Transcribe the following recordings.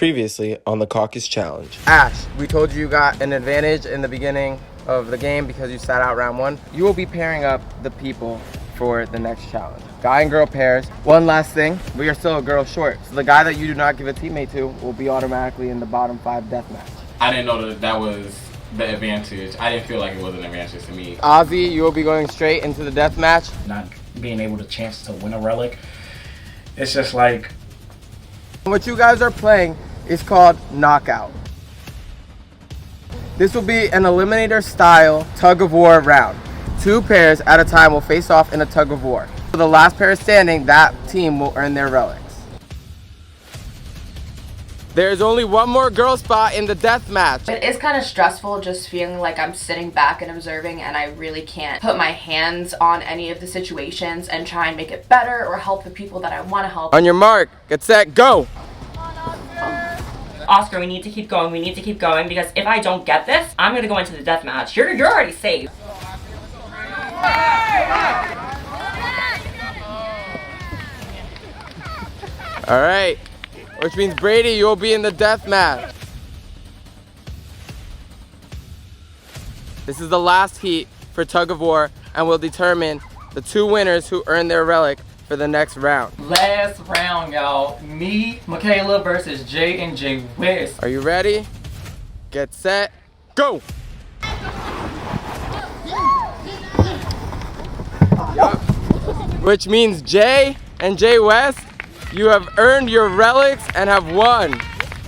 Previously on the Caucus Challenge. Ash, we told you got an advantage in the beginning of the game because you sat out round one. You will be pairing up the people for the next challenge. Guy and girl pairs. One last thing, we are still a girl short. So the guy that you do not give a teammate to will be automatically in the bottom 5 deathmatch. I didn't know that was the advantage. I didn't feel like it was an advantage to me. Ozzy, you will be going straight into the deathmatch. Not being able to chance to win a relic, it's just like... What you guys are playing is called Knockout. This will be an eliminator style tug of war round. 2 pairs at a time will face off in a tug of war. For the last pair standing, that team will earn their relics. There's only one more girl spot in the death match. It is kind of stressful just feeling like I'm sitting back and observing and I really can't put my hands on any of the situations and try and make it better or help the people that I want to help. On your mark, get set, go! Oscar, we need to keep going. We need to keep going because if I don't get this, I'm gonna go into the death match. You're already safe. All right, which means Brady, you'll be in the death match. This is the last heat for tug of war and will determine the 2 winners who earn their relic for the next round. Last round, y'all. Me, Michaela versus Jay and Jay West. Are you ready? Get set, go! Which means Jay and Jay West, you have earned your relics and have won.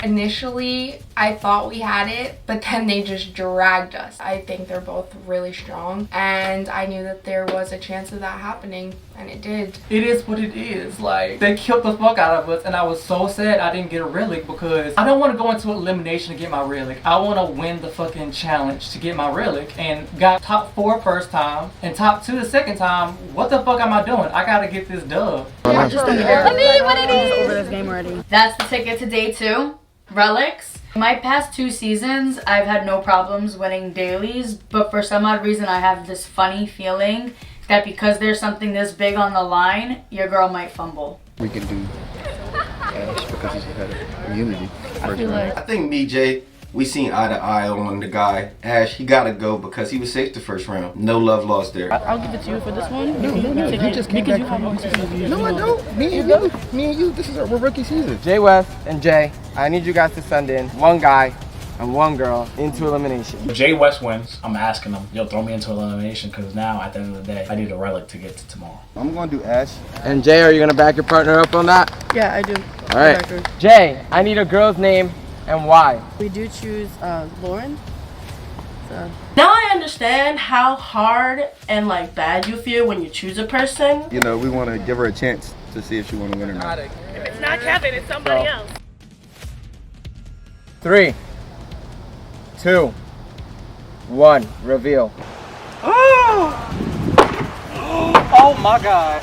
Initially, I thought we had it, but then they just dragged us. I think they're both really strong, and I knew that there was a chance of that happening, and it did. It is what it is. Like, they killed the fuck out of us, and I was so sad I didn't get a relic because I don't want to go into elimination to get my relic. I want to win the fucking challenge to get my relic, and got top 4 first time and top 2 the second time. What the fuck am I doing? I gotta get this dub. Let me what it is. Over this game already. That's the ticket to day 2. Relics. My past 2 seasons, I've had no problems winning dailies, but for some odd reason I have this funny feeling that because there's something this big on the line, your girl might fumble. We can do Ash because he's had a immunity. I think me, Jay, we seen eye to eye on the guy. Ash, he gotta go because he was safe the first round. No love lost there. I'll give it to you for this one. No, you just came back from No, I don't. Me and you, this is our rookie season. Jay West and Jay, I need you guys to send in 1 guy and 1 girl into elimination. If Jay West wins, I'm asking him, yo, throw me into elimination because now at the end of the day, I need a relic to get to tomorrow. I'm gonna do Ash. And Jay, are you gonna back your partner up on that? Yeah, I do. All right. Jay, I need a girl's name and why. We do choose Lauren. So. Now I understand how hard and like bad you feel when you choose a person. You know, we want to give her a chance to see if she want to win or not. If it's not Kevin, it's somebody else. 3, 2, 1, reveal. Oh my god.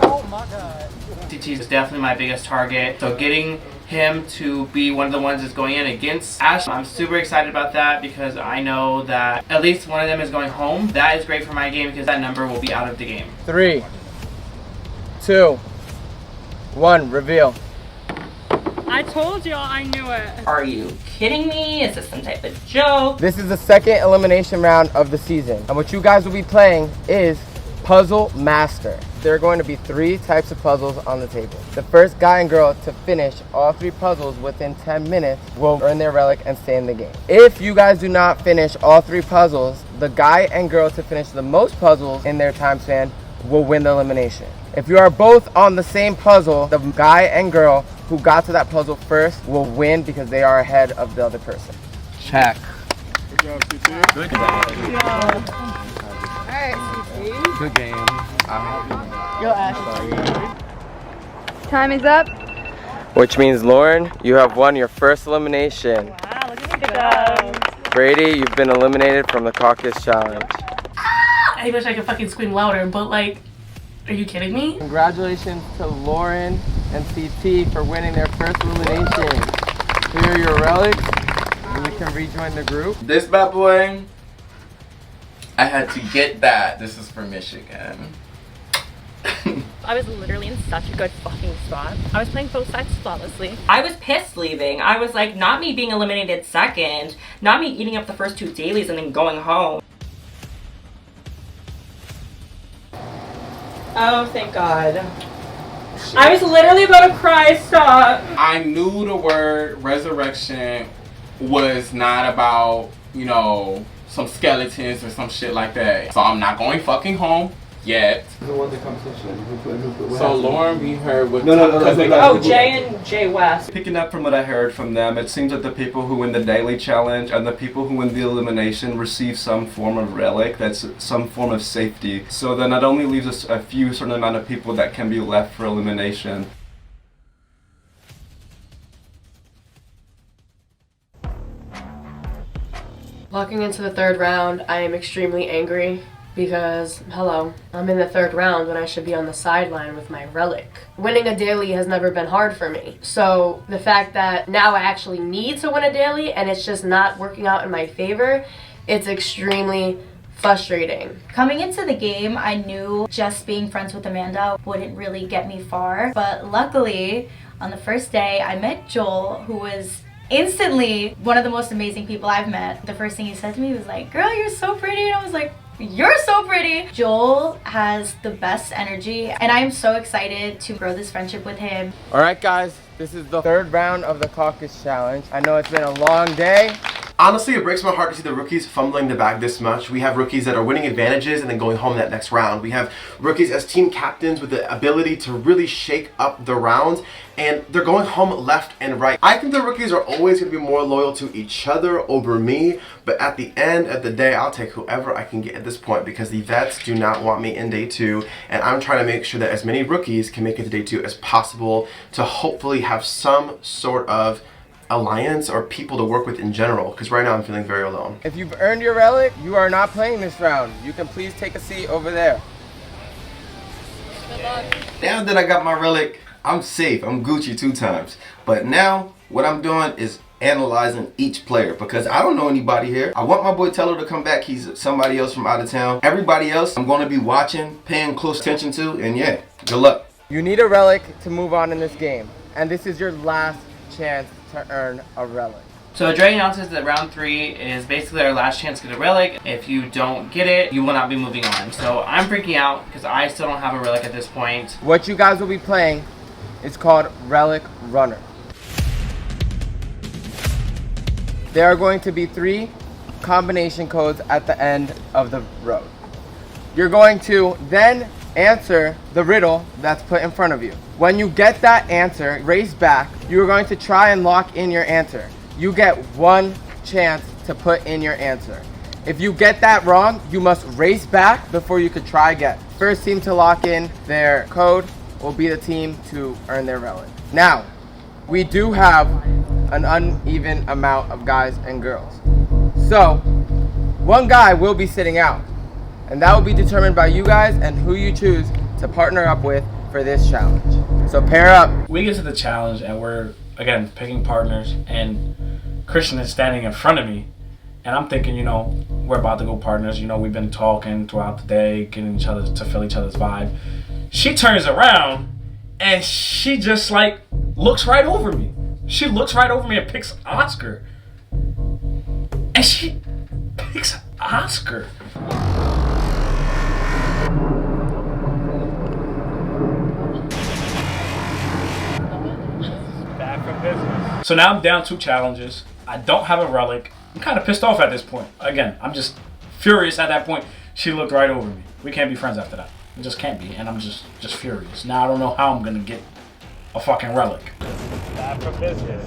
Oh my god. TT is definitely my biggest target. So getting him to be one of the ones that's going in against Ash, I'm super excited about that because I know that at least one of them is going home. That is great for my game because that number will be out of the game. 3, 2, 1, reveal. I told y'all I knew it. Are you kidding me? Is this some type of joke? This is the 2nd elimination round of the season. And what you guys will be playing is Puzzle Master. There are going to be 3 types of puzzles on the table. The first guy and girl to finish all 3 puzzles within 10 minutes will earn their relic and stay in the game. If you guys do not finish all 3 puzzles, the guy and girl to finish the most puzzles in their time span will win the elimination. If you are both on the same puzzle, the guy and girl who got to that puzzle first will win because they are ahead of the other person. Check. Good job, CT. Good job. Alright, CT. Good game. Yo, Ash. Time is up. Which means, Lauren, you have won your first elimination. Wow, look at me go. Brady, you've been eliminated from the Caucus Challenge. I wish I could fucking scream louder, but like, are you kidding me? Congratulations to Lauren and CT for winning their first elimination. Here are your relics, and you can rejoin the group. This bad boy, I had to get that. This is for Michigan. I was literally in such a good fucking spot. I was playing both sides flawlessly. I was pissed leaving. I was like, not me being eliminated second, not me eating up the first 2 dailies and then going home. Oh, thank God. I was literally about to cry, stop. I knew the word resurrection was not about, you know, some skeletons or some shit like that. So I'm not going fucking home yet. Who won the competition? So Lauren, we heard what... Oh, Jay and Jay West. Picking up from what I heard from them, it seems that the people who win the daily challenge and the people who win the elimination receive some form of relic, that's some form of safety. So that not only leaves us a few certain amount of people that can be left for elimination. Walking into the 3rd round, I am extremely angry because, hello, I'm in the 3rd round when I should be on the sideline with my relic. Winning a daily has never been hard for me. So the fact that now I actually need to win a daily and it's just not working out in my favor, it's extremely frustrating. Coming into the game, I knew just being friends with Amanda wouldn't really get me far. But luckily, on the first day, I met Joel, who was instantly one of the most amazing people I've met. The first thing he said to me was like, "Girl, you're so pretty." And I was like, "You're so pretty." Joel has the best energy and I am so excited to grow this friendship with him. All right, guys, this is the 3rd round of the Caucus challenge. I know it's been a long day. Honestly, it breaks my heart to see the rookies fumbling the bag this much. We have rookies that are winning advantages and then going home that next round. We have rookies as team captains with the ability to really shake up the rounds, and they're going home left and right. I think the rookies are always going to be more loyal to each other over me, but at the end of the day, I'll take whoever I can get at this point because the vets do not want me in day 2, and I'm trying to make sure that as many rookies can make it to day 2 as possible to hopefully have some sort of alliance or people to work with in general, because right now I'm feeling very alone. If you've earned your relic, you are not playing this round. You can please take a seat over there. Good luck. Now that I got my relic, I'm safe. I'm Gucci 2 times. But now what I'm doing is analyzing each player because I don't know anybody here. I want my boy Tello to come back. He's somebody else from out of town. Everybody else I'm going to be watching, paying close attention to, and yeah, good luck. You need a relic to move on in this game, and this is your last chance to earn a relic. So Dre announces that round 3 is basically our last chance to get a relic. If you don't get it, you will not be moving on. So I'm freaking out because I still don't have a relic at this point. What you guys will be playing is called Relic Runner. There are going to be 3 combination codes at the end of the road. You're going to then answer the riddle that's put in front of you. When you get that answer, race back, you're going to try and lock in your answer. You get 1 chance to put in your answer. If you get that wrong, you must race back before you could try again. First team to lock in their code will be the team to earn their relic. Now, we do have an uneven amount of guys and girls. So, 1 guy will be sitting out, and that will be determined by you guys and who you choose to partner up with for this challenge. So pair up. We get to the challenge and we're, again, picking partners, and Christian is standing in front of me, and I'm thinking, you know, we're about to go partners. You know, we've been talking throughout the day, getting each other to feel each other's vibe. She turns around and she just like looks right over me. She looks right over me and picks Oscar. And she picks Oscar. Back from business. So now I'm down 2 challenges. I don't have a relic. I'm kind of pissed off at this point. Again, I'm just furious at that point. She looked right over me. We can't be friends after that. We just can't be, and I'm just furious. Now I don't know how I'm gonna get a fucking relic. Bad for business.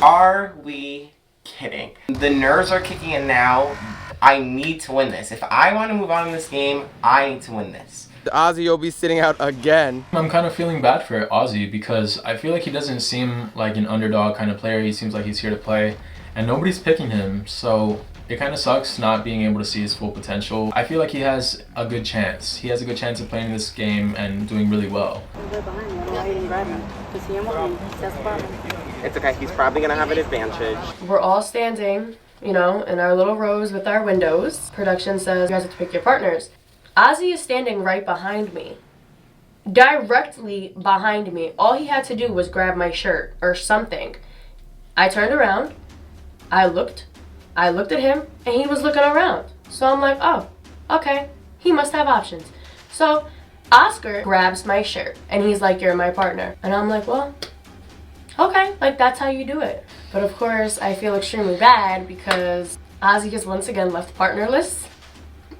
Are we kidding? The nerves are kicking in now. I need to win this. If I want to move on in this game, I need to win this. Ozzy will be sitting out again. I'm kind of feeling bad for Ozzy because I feel like he doesn't seem like an underdog kind of player. He seems like he's here to play, and nobody's picking him, so it kind of sucks not being able to see his full potential. I feel like he has a good chance. He has a good chance of playing this game and doing really well. It's okay, he's probably gonna have an advantage. We're all standing, you know, in our little rows with our windows. Production says you guys have to pick your partners. Ozzy is standing right behind me. directly behind me. All he had to do was grab my shirt or something. I turned around, I looked at him, and he was looking around. So I'm like, oh, okay, he must have options. So Oscar grabs my shirt and he's like, you're my partner. And I'm like, well, okay, like that's how you do it. But of course, I feel extremely bad because Ozzy has once again left partnerless,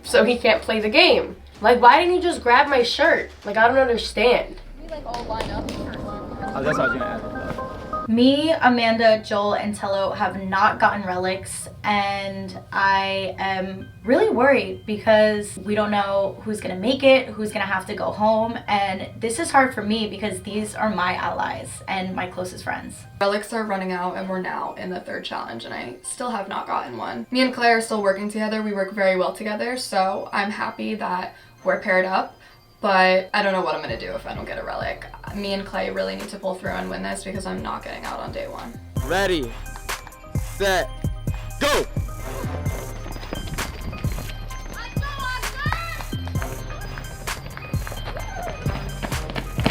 so he can't play the game. Like, why didn't he just grab my shirt? Like, I don't understand. We like all line up. Oh, that's what I was gonna add. Me, Amanda, Joel, and Tello have not gotten relics, and I am really worried because we don't know who's gonna make it, who's gonna have to go home, and this is hard for me because these are my allies and my closest friends. Relics are running out and we're now in the third challenge and I still have not gotten one. Me and Claire are still working together. We work very well together, so I'm happy that we're paired up. But I don't know what I'm gonna do if I don't get a relic. Me and Clay really need to pull through and win this because I'm not getting out on day one. Ready, set, go!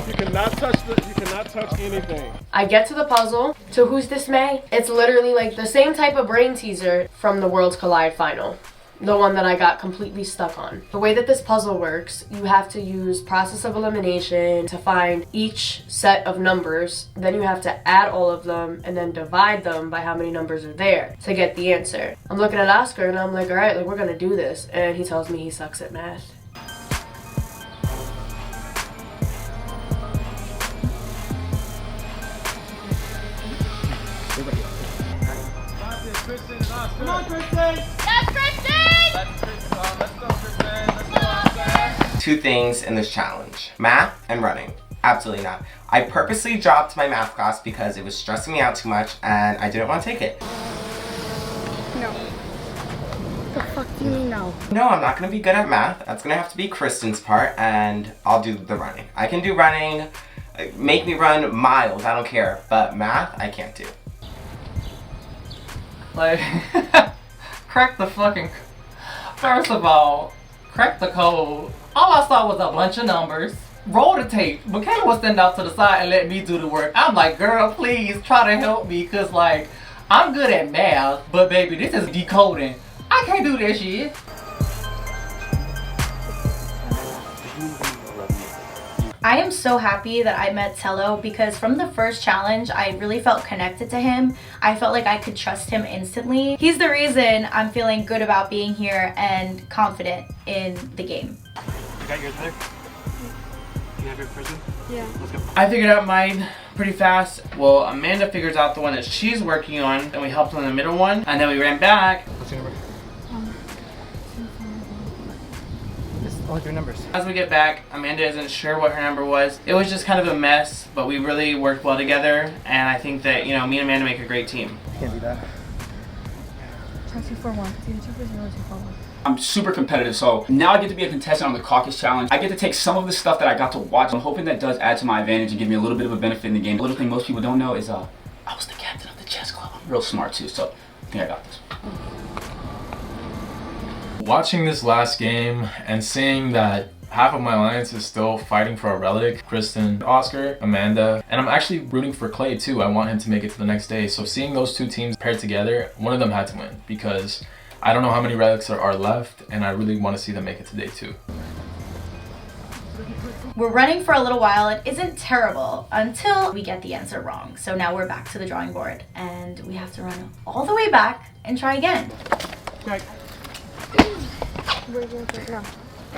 You cannot touch anything. I get to the puzzle. To whose dismay, it's literally like the same type of brain teaser from the Worlds Collide final. The one that I got completely stuck on. The way that this puzzle works, you have to use process of elimination to find each set of numbers. Then you have to add all of them and then divide them by how many numbers are there to get the answer. I'm looking at Oscar and I'm like, all right, like we're gonna do this. And he tells me he sucks at math. Come on, Kristen! That's Kristen! Let's go, Kristen. Two things in this challenge: math and running. Absolutely not. I purposely dropped my math class because it was stressing me out too much and I didn't want to take it. No. What the fuck do you mean no? No, I'm not going to be good at math. That's going to have to be Kristen's part, and I'll do the running. I can do running. Make me run miles, I don't care. But math, I can't do. Like, crack the fucking... First of all, crack the code. All I saw was a bunch of numbers. Roll the tape. Michaela was standing out to the side and let me do the work. I'm like, girl, please try to help me, because, like, I'm good at math, but baby, this is decoding. I can't do this shit. I am so happy that I met Tello because from the first challenge, I really felt connected to him. I felt like I could trust him instantly. He's the reason I'm feeling good about being here and confident in the game. You got yours there? You have your prison? Yeah. Let's go. I figured out mine pretty fast. Well, Amanda figures out the one that she's working on, and we helped on the middle one, and then we ran back. What's your number? All three numbers. As we get back, Amanda isn't sure what her number was. It was just kind of a mess, but we really worked well together, and I think that, you know, me and Amanda make a great team. Can't do that. Try 241. See, the 241. I'm super competitive, so now I get to be a contestant on the Caucus Challenge. I get to take some of the stuff that I got to watch. I'm hoping that does add to my advantage and give me a little bit of a benefit in the game. A little thing most people don't know is I was the captain of the chess club. I'm real smart too, so I think I got this. Watching this last game and seeing that half of my alliance is still fighting for a relic, Kristen, Oscar, Amanda, and I'm actually rooting for Clay too. I want him to make it to the next day. So seeing those two teams paired together, one of them had to win because I don't know how many relics are left and I really want to see them make it to day 2. We're running for a little while. It isn't terrible until we get the answer wrong. So now we're back to the drawing board and we have to run all the way back and try again.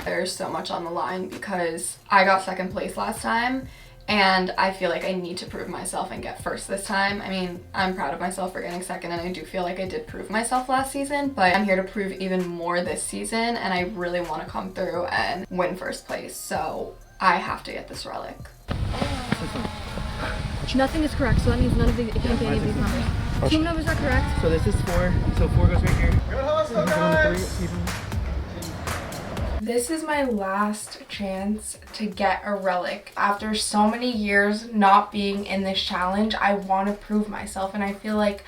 There's so much on the line because I got second place last time and I feel like I need to prove myself and get first this time. I mean, I'm proud of myself for getting second and I do feel like I did prove myself last season, but I'm here to prove even more this season and I really want to come through and win first place. So I have to get this relic. Nothing is correct, so that means none of it can't be any of these numbers. Team numbers are correct. So this is 4, so 4 goes right here. Good hustle, guys! This is my last chance to get a relic. After so many years not being in this challenge, I want to prove myself and I feel like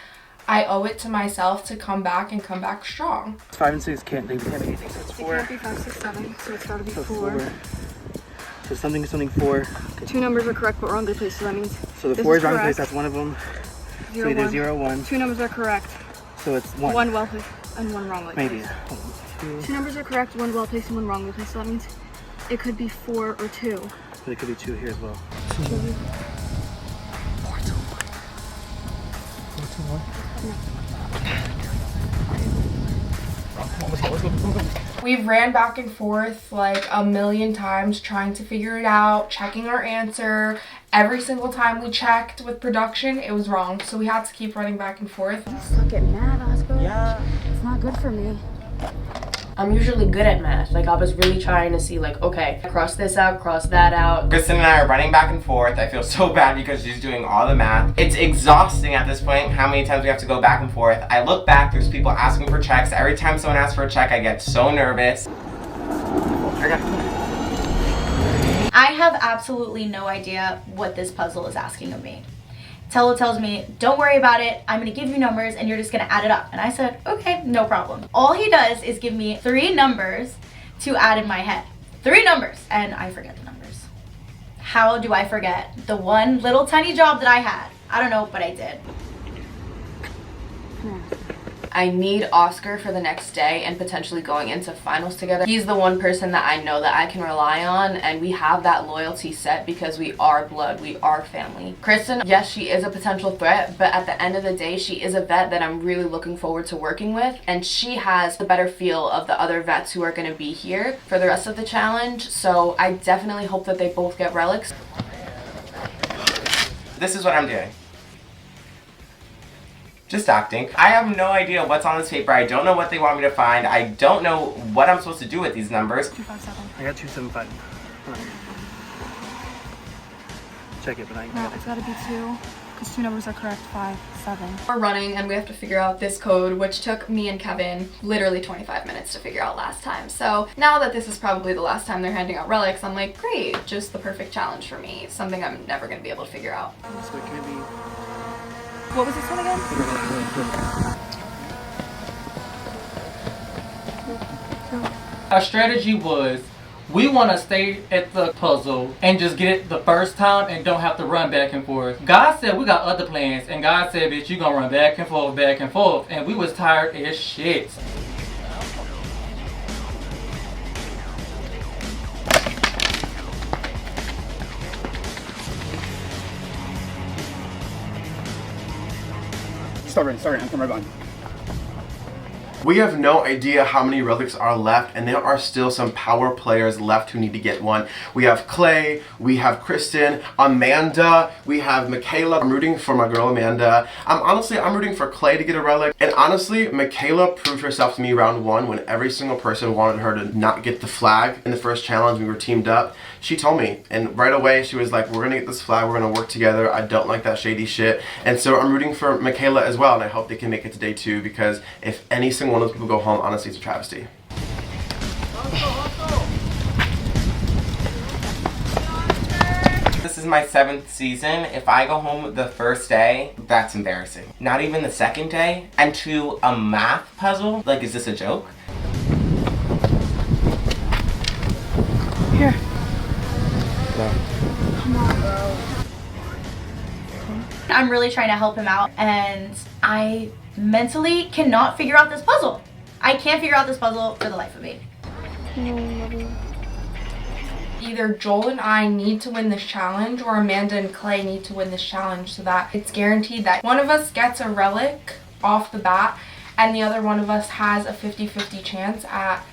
I owe it to myself to come back and come back strong. 5 and 6 can't be anything, so it's 4. It can't be 5, 6, 7, so it's gotta be So 4. So something is something 4. Two numbers are correct but wrongly placed, so that means So the 4 is wrongly placed, that's one of them. So either 0, 1. Two numbers are correct. So it's 1. One well placed and one wrongly placed. Maybe. Two numbers are correct, one well placed and one wrongly placed, so that means it could be 4 or 2. But it could be 2 here as well. 4, 2, 1. We've ran back and forth like a million times trying to figure it out, checking our answer. Every single time we checked with production, it was wrong. So we had to keep running back and forth. You suck at math, Oscar. Yeah. It's not good for me. I'm usually good at math. Like, I was really trying to see, like, okay, cross this out, cross that out. Kristen and I are running back and forth. I feel so bad because she's doing all the math. It's exhausting at this point how many times we have to go back and forth. I look back, there's people asking for checks. Every time someone asks for a check, I get so nervous. I have absolutely no idea what this puzzle is asking of me. Tello tells me, don't worry about it, I'm gonna give you numbers and you're just gonna add it up. And I said, okay, no problem. All he does is give me 3 numbers to add in my head. 3 numbers, and I forget the numbers. How do I forget the one little tiny job that I had? I don't know, but I did. I need Oscar for the next day and potentially going into finals together. He's the one person that I know that I can rely on, and we have that loyalty set because we are blood, we are family. Kristen, yes, she is a potential threat, but at the end of the day, she is a vet that I'm really looking forward to working with, and she has the better feel of the other vets who are going to be here for the rest of the challenge, so I definitely hope that they both get relics. This is what I'm doing. Just acting. I have no idea what's on this paper. I don't know what they want me to find. I don't know what I'm supposed to do with these numbers. 257. I got 275. Check it, but I ain't No, it's gotta be 2, because 2 numbers are correct, 5, 7. We're running and we have to figure out this code, which took me and Kevin literally 25 minutes to figure out last time. So now that this is probably the last time they're handing out relics, I'm like, great, just the perfect challenge for me. Something I'm never gonna be able to figure out. So it could be... What was this one again? Our strategy was, we want to stay at the puzzle and just get it the first time and don't have to run back and forth. God said we got other plans, and God said, bitch, you gonna run back and forth, and we was tired as shit. Start running, I'm coming right behind you. We have no idea how many relics are left, and there are still some power players left who need to get one. We have Clay, we have Kristen, Amanda, we have Michaela. I'm rooting for my girl Amanda. Honestly, I'm rooting for Clay to get a relic. And honestly, Michaela proved herself to me round 1 when every single person wanted her to not get the flag. In the first challenge, we were teamed up. She told me, and right away she was like, we're gonna get this flag, we're gonna work together. I don't like that shady shit. And so I'm rooting for Michaela as well, and I hope they can make it to day 2, because if any single one of those people go home, honestly, it's a travesty. This is my 7th season. If I go home the first day, that's embarrassing. Not even the second day, and to a math puzzle? Like, is this a joke? Here. No. Come on, bro. I'm really trying to help him out, and I mentally cannot figure out this puzzle. I can't figure out this puzzle for the life of me. Either Joel and I need to win this challenge, or Amanda and Clay need to win this challenge, so that it's guaranteed that one of us gets a relic off the bat and the other one of us has a 50-50 chance at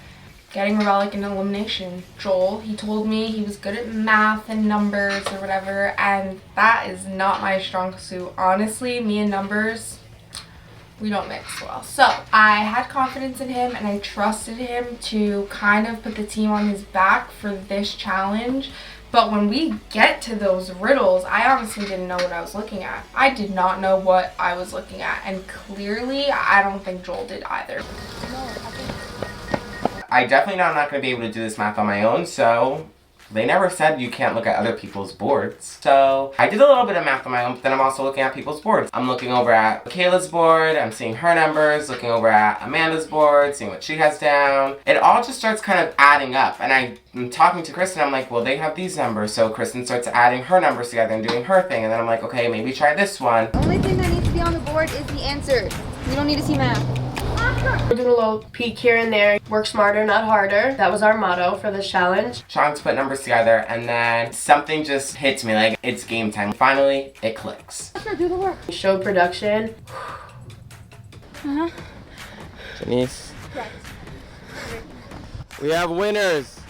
getting a relic in elimination. Joel, he told me he was good at math and numbers or whatever, and that is not my strong suit. Honestly, me and numbers, we don't mix well. So I had confidence in him and I trusted him to kind of put the team on his back for this challenge. But when we get to those riddles, I honestly didn't know what I was looking at. I did not know what I was looking at, and clearly I don't think Joel did either. I definitely know I'm not going to be able to do this math on my own, so they never said you can't look at other people's boards. So I did a little bit of math on my own, but then I'm also looking at people's boards. I'm looking over at Michaela's board, I'm seeing her numbers, looking over at Amanda's board, seeing what she has down. It all just starts kind of adding up, and I'm talking to Kristen, I'm like, well, they have these numbers, so Kristen starts adding her numbers together and doing her thing, and then I'm like, okay, maybe try this one. The only thing that needs to be on the board is the answer. You don't need to see math. We're doing a little peek here and there. Work smarter, not harder. That was our motto for this challenge. Trying to put numbers together, and then something just hits me, like it's game time. Finally, it clicks. Do the work. Show production. Janice. We have winners.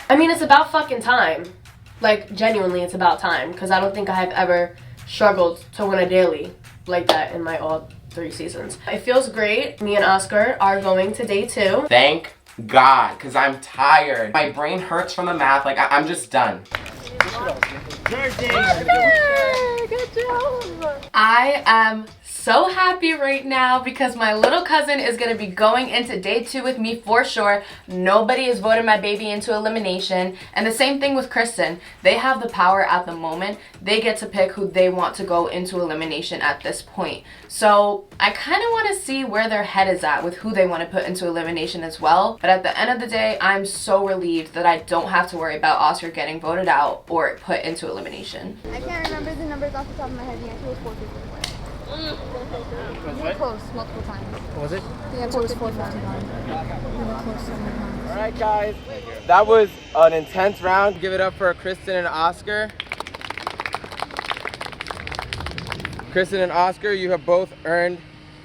I mean, it's about fucking time. Like, genuinely, it's about time. Because I don't think I have ever struggled to win a daily like that in my all 3 seasons. It feels great. Me and Oscar are going to day 2. Thank God, because I'm tired. My brain hurts from the math. Like, I'm just done. Good job. I am so happy right now because my little cousin is going to be going into day 2 with me for sure. Nobody has voted my baby into elimination. And the same thing with Kristen. They have the power at the moment. They get to pick who they want to go into elimination at this point. So I kind of want to see where their head is at with who they want to put into elimination as well. But at the end of the day, I'm so relieved that I don't have to worry about Oscar getting voted out or put into elimination. I can't remember the numbers off the top of my head. The answer was 451. We were close multiple times. What was it? The answer was 451. We were close so many times. Alright guys, that was an intense round. Give it up for Kristen and Oscar. Kristen and Oscar, you have both earned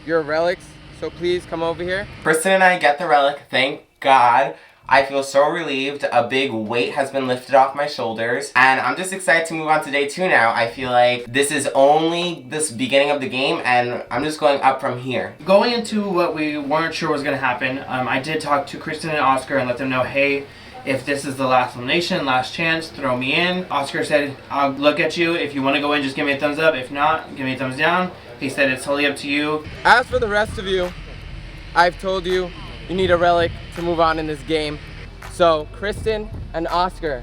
your relics, so please come over here. Kristen and I get the relic, thank God. I feel so relieved. A big weight has been lifted off my shoulders, and I'm just excited to move on to day 2 now. I feel like this is only this beginning of the game, and I'm just going up from here. Going into what we weren't sure was going to happen, I did talk to Kristen and Oscar and let them know, hey, if this is the last elimination, last chance, throw me in. Oscar said, I'll look at you. If you want to go in, just give me a thumbs up. If not, give me a thumbs down. He said it's totally up to you. As for the rest of you, I've told you, you need a relic to move on in this game. So, Kristen and Oscar,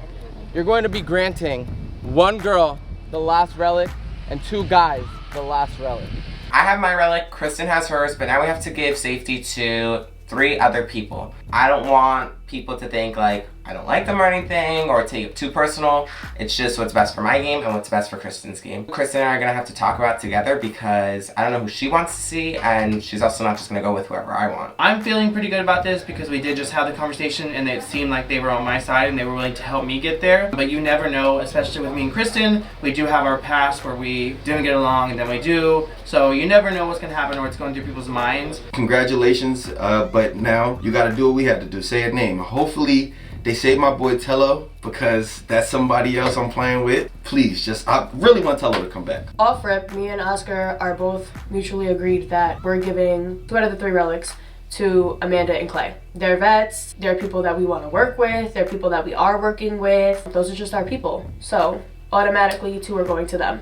you're going to be granting 1 girl the last relic and 2 guys the last relic. I have my relic, Kristen has hers, but now we have to give safety to 3 other people. I don't want people to think like I don't like them or anything or take it too personal. It's just what's best for my game and what's best for Kristen's game. Kristen and I are gonna have to talk about it together because I don't know who she wants to see, and she's also not just gonna go with whoever I want. I'm feeling pretty good about this because we did just have the conversation and it seemed like they were on my side and they were willing to help me get there. But you never know, especially with me and Kristen. We do have our past where we didn't get along and then we do. So you never know what's gonna happen or what's going through people's minds. Congratulations, but now you gotta do what we had to do. Say a name. Hopefully they save my boy Tello because that's somebody else I'm playing with. Please, I really want Tello to come back. Off rip, me and Oscar are both mutually agreed that we're giving 2 out of the 3 relics to Amanda and Clay. They're vets, they're people that we want to work with, they're people that we are working with. Those are just our people. So automatically 2 are going to them.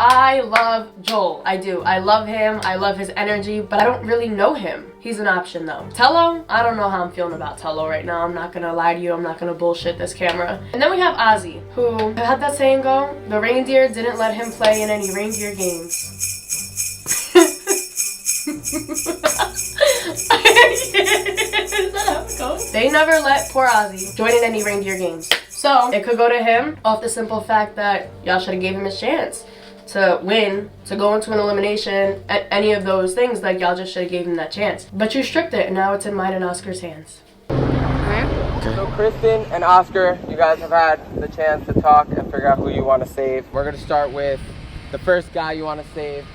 I love Joel. I do. I love him. I love his energy, but I don't really know him. He's an option though. Tello, I don't know how I'm feeling about Tello right now. I'm not gonna lie to you. I'm not gonna bullshit this camera. And then we have Ozzy, who, how'd that saying go? The reindeer didn't let him play in any reindeer games. Is that how it goes? They never let poor Ozzy join in any reindeer games. So it could go to him off the simple fact that y'all should have gave him his chance to win, to go into an elimination, any of those things. Like, y'all just should have gave him that chance. But you stripped it, and now it's in mine and Oscar's hands. Okay. So Kristen and Oscar, you guys have had the chance to talk and figure out who you want to save. We're gonna start with the first guy you want to save.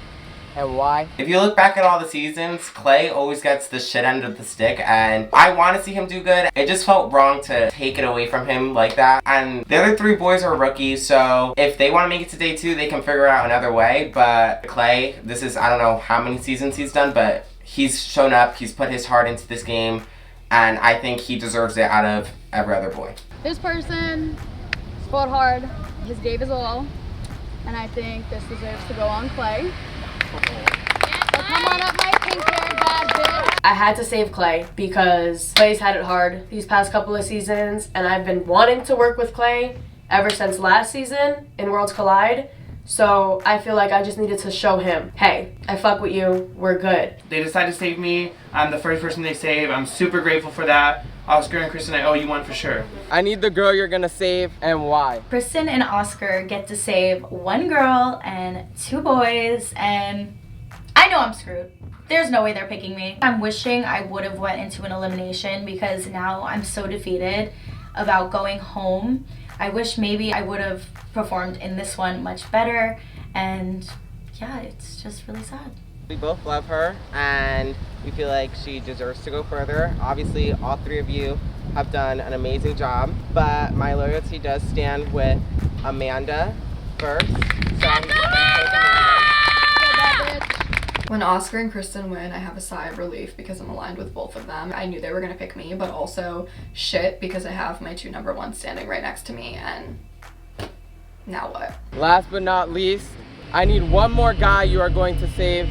And why? If you look back at all the seasons, Clay always gets the shit end of the stick, and I want to see him do good. It just felt wrong to take it away from him like that. And the other 3 boys are rookies, so if they want to make it to day 2, they can figure out another way. But Clay, this is, I don't know how many seasons he's done, but he's shown up, he's put his heart into this game, and I think he deserves it out of every other boy. This person fought hard. His gave his all. and I think this deserves to go on Clay. So come on up, my pink hair, bad bitch. I had to save Clay because Clay's had it hard these past couple of seasons, and I've been wanting to work with Clay ever since last season in Worlds Collide. So I feel like I just needed to show him, hey, I fuck with you, we're good. They decided to save me. I'm the first person they save. I'm super grateful for that. Oscar and Kristen, I owe you one for sure. I need the girl you're gonna save and why. Kristen and Oscar get to save one girl and two boys, and I know I'm screwed. There's no way they're picking me. I'm wishing I would have went into an elimination because now I'm so defeated about going home. I wish maybe I would have performed in this one much better, and yeah, it's just really sad. We both love her and we feel like she deserves to go further. Obviously, all three of you have done an amazing job, but my loyalty does stand with Amanda first. So I'm gonna take Amanda. When Oscar and Kristen win, I have a sigh of relief because I'm aligned with both of them. I knew they were gonna pick me, but also shit because I have my two number ones standing right next to me, and now what? Last but not least, I need one more guy you are going to save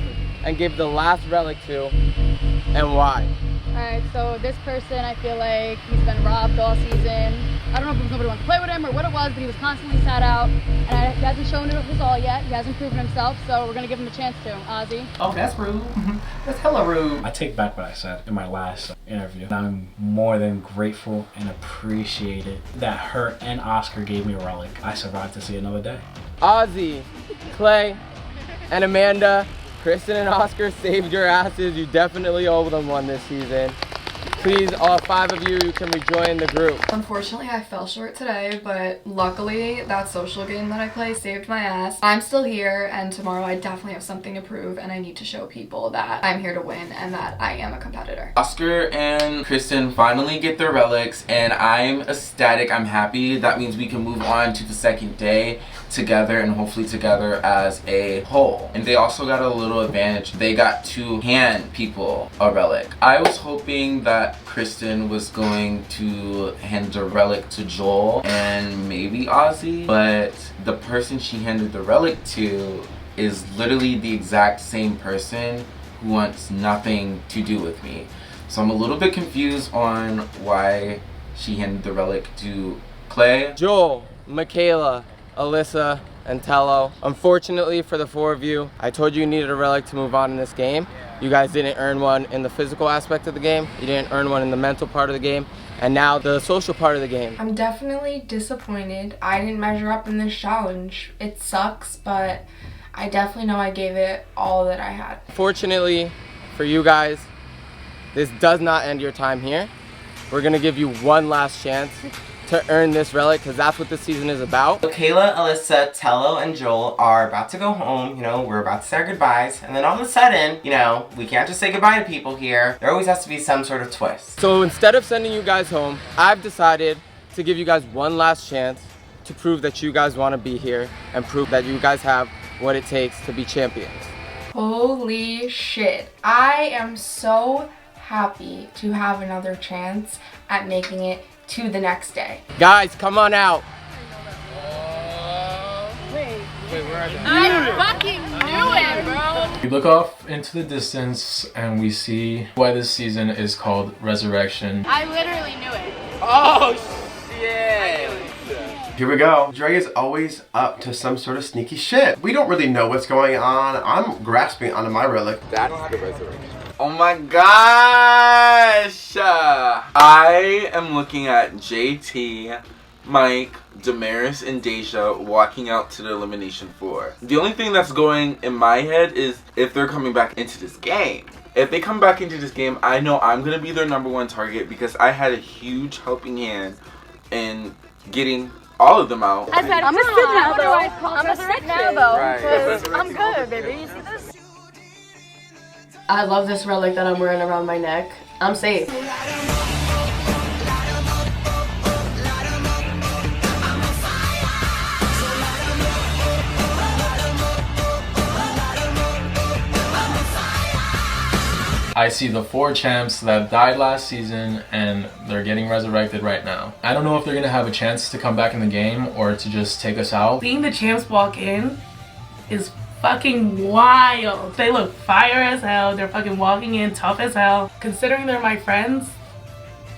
and give the last relic to, and why. Alright, so this person, I feel like he's been robbed all season. I don't know if it was nobody wanted to play with him or what it was, but he was constantly sat out. And he hasn't shown it his all yet. He hasn't proven himself, so we're going to give him a chance to. Ozzy. Oh, that's rude. That's hella rude. I take back what I said in my last interview. I'm more than grateful and appreciated that her and Oscar gave me a relic. I survived to see another day. Ozzy, Clay, and Amanda, Kristen and Oscar saved your asses. You definitely owe them one this season. Please, all five of you can rejoin the group. Unfortunately, I fell short today, but luckily that social game that I play saved my ass. I'm still here, and tomorrow I definitely have something to prove, and I need to show people that I'm here to win and that I am a competitor. Oscar and Kristen finally get their relics, and I'm ecstatic. I'm happy. That means we can move on to the second day together, and hopefully together as a whole. And they also got a little advantage. They got to hand people a relic. I was hoping that Kristen was going to hand the relic to Joel and maybe Ozzy, but the person she handed the relic to is literally the exact same person who wants nothing to do with me. So I'm a little bit confused on why she handed the relic to Clay. Joel, Michaela, Alyssa, and Tello. Unfortunately for the four of you, I told you needed a relic to move on in this game. You guys didn't earn one in the physical aspect of the game. You didn't earn one in the mental part of the game. And now the social part of the game. I'm definitely disappointed. I didn't measure up in this challenge. It sucks, but I definitely know I gave it all that I had. Fortunately for you guys, this does not end your time here. We're gonna give you one last chance to earn this relic, because that's what this season is about. Michaela, Alyssa, Tello, and Joel are about to go home. You know, we're about to say our goodbyes. And then all of a sudden, you know, we can't just say goodbye to people here. There always has to be some sort of twist. So instead of sending you guys home, I've decided to give you guys one last chance to prove that you guys want to be here and prove that you guys have what it takes to be champions. Holy shit. I am so happy to have another chance at making it to the next day. Guys, come on out. I fucking knew it, bro. We look off into the distance and we see why this season is called Resurrection. I literally knew it. Oh, shit. Here we go. Dre is always up to some sort of sneaky shit. We don't really know what's going on. I'm grasping onto my relic. That's the resurrection. Oh my gosh! I am looking at JT, Mike, Damaris, and Deja walking out to the elimination floor. The only thing that's going in my head is if they're coming back into this game. If they come back into this game, I know I'm gonna be their #1 target because I had a huge helping hand in getting all of them out. I said, I'm gonna sit now though. I'm gonna sit now though. Right. I'm good, baby. You see this? I love this relic that I'm wearing around my neck. I'm safe. I see the 4 champs that died last season and they're getting resurrected right now. I don't know if they're gonna have a chance to come back in the game or to just take us out. Seeing the champs walk in is fucking wild. They look fire as hell. They're fucking walking in tough as hell. Considering they're my friends,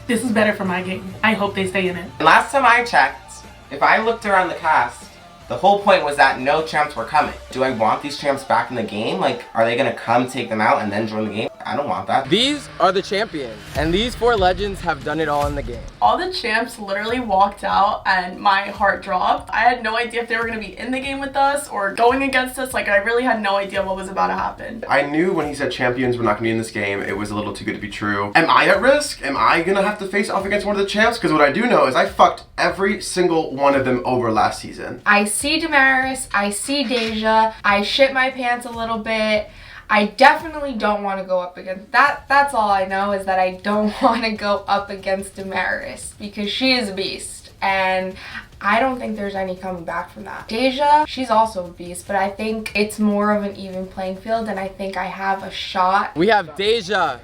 this is better for my game. I hope they stay in it. Last time I checked, if I looked around the cast, the whole point was that no champs were coming. Do I want these champs back in the game? Like, are they gonna come take them out and then join the game? I don't want that. These are the champions, and these 4 legends have done it all in the game. All the champs literally walked out and my heart dropped. I had no idea if they were going to be in the game with us or going against us. Like, I really had no idea what was about to happen. I knew when he said champions were not going to be in this game, it was a little too good to be true. Am I at risk? Am I going to have to face off against one of the champs? Because what I do know is I fucked every single one of them over last season. I see Damaris, I see Deja, I shit my pants a little bit. I definitely don't want to go up against that's all I know is that I don't want to go up against Damaris because she is a beast and I don't think there's any coming back from that. Deja, she's also a beast, but I think it's more of an even playing field and I think I have a shot. We have Deja.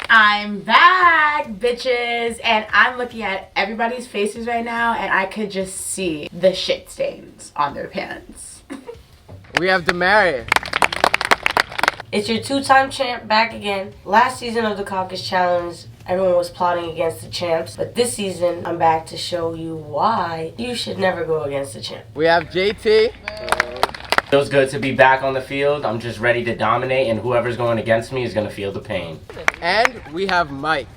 I'm back, bitches, and I'm looking at everybody's faces right now and I could just see the shit stains on their pants. We have Damaris. It's your 2-time champ back again. Last season of the Caucus Challenge, everyone was plotting against the champs, but this season, I'm back to show you why you should never go against the champ. We have JT. Feels good to be back on the field. I'm just ready to dominate, and whoever's going against me is going to feel the pain. And we have Mike.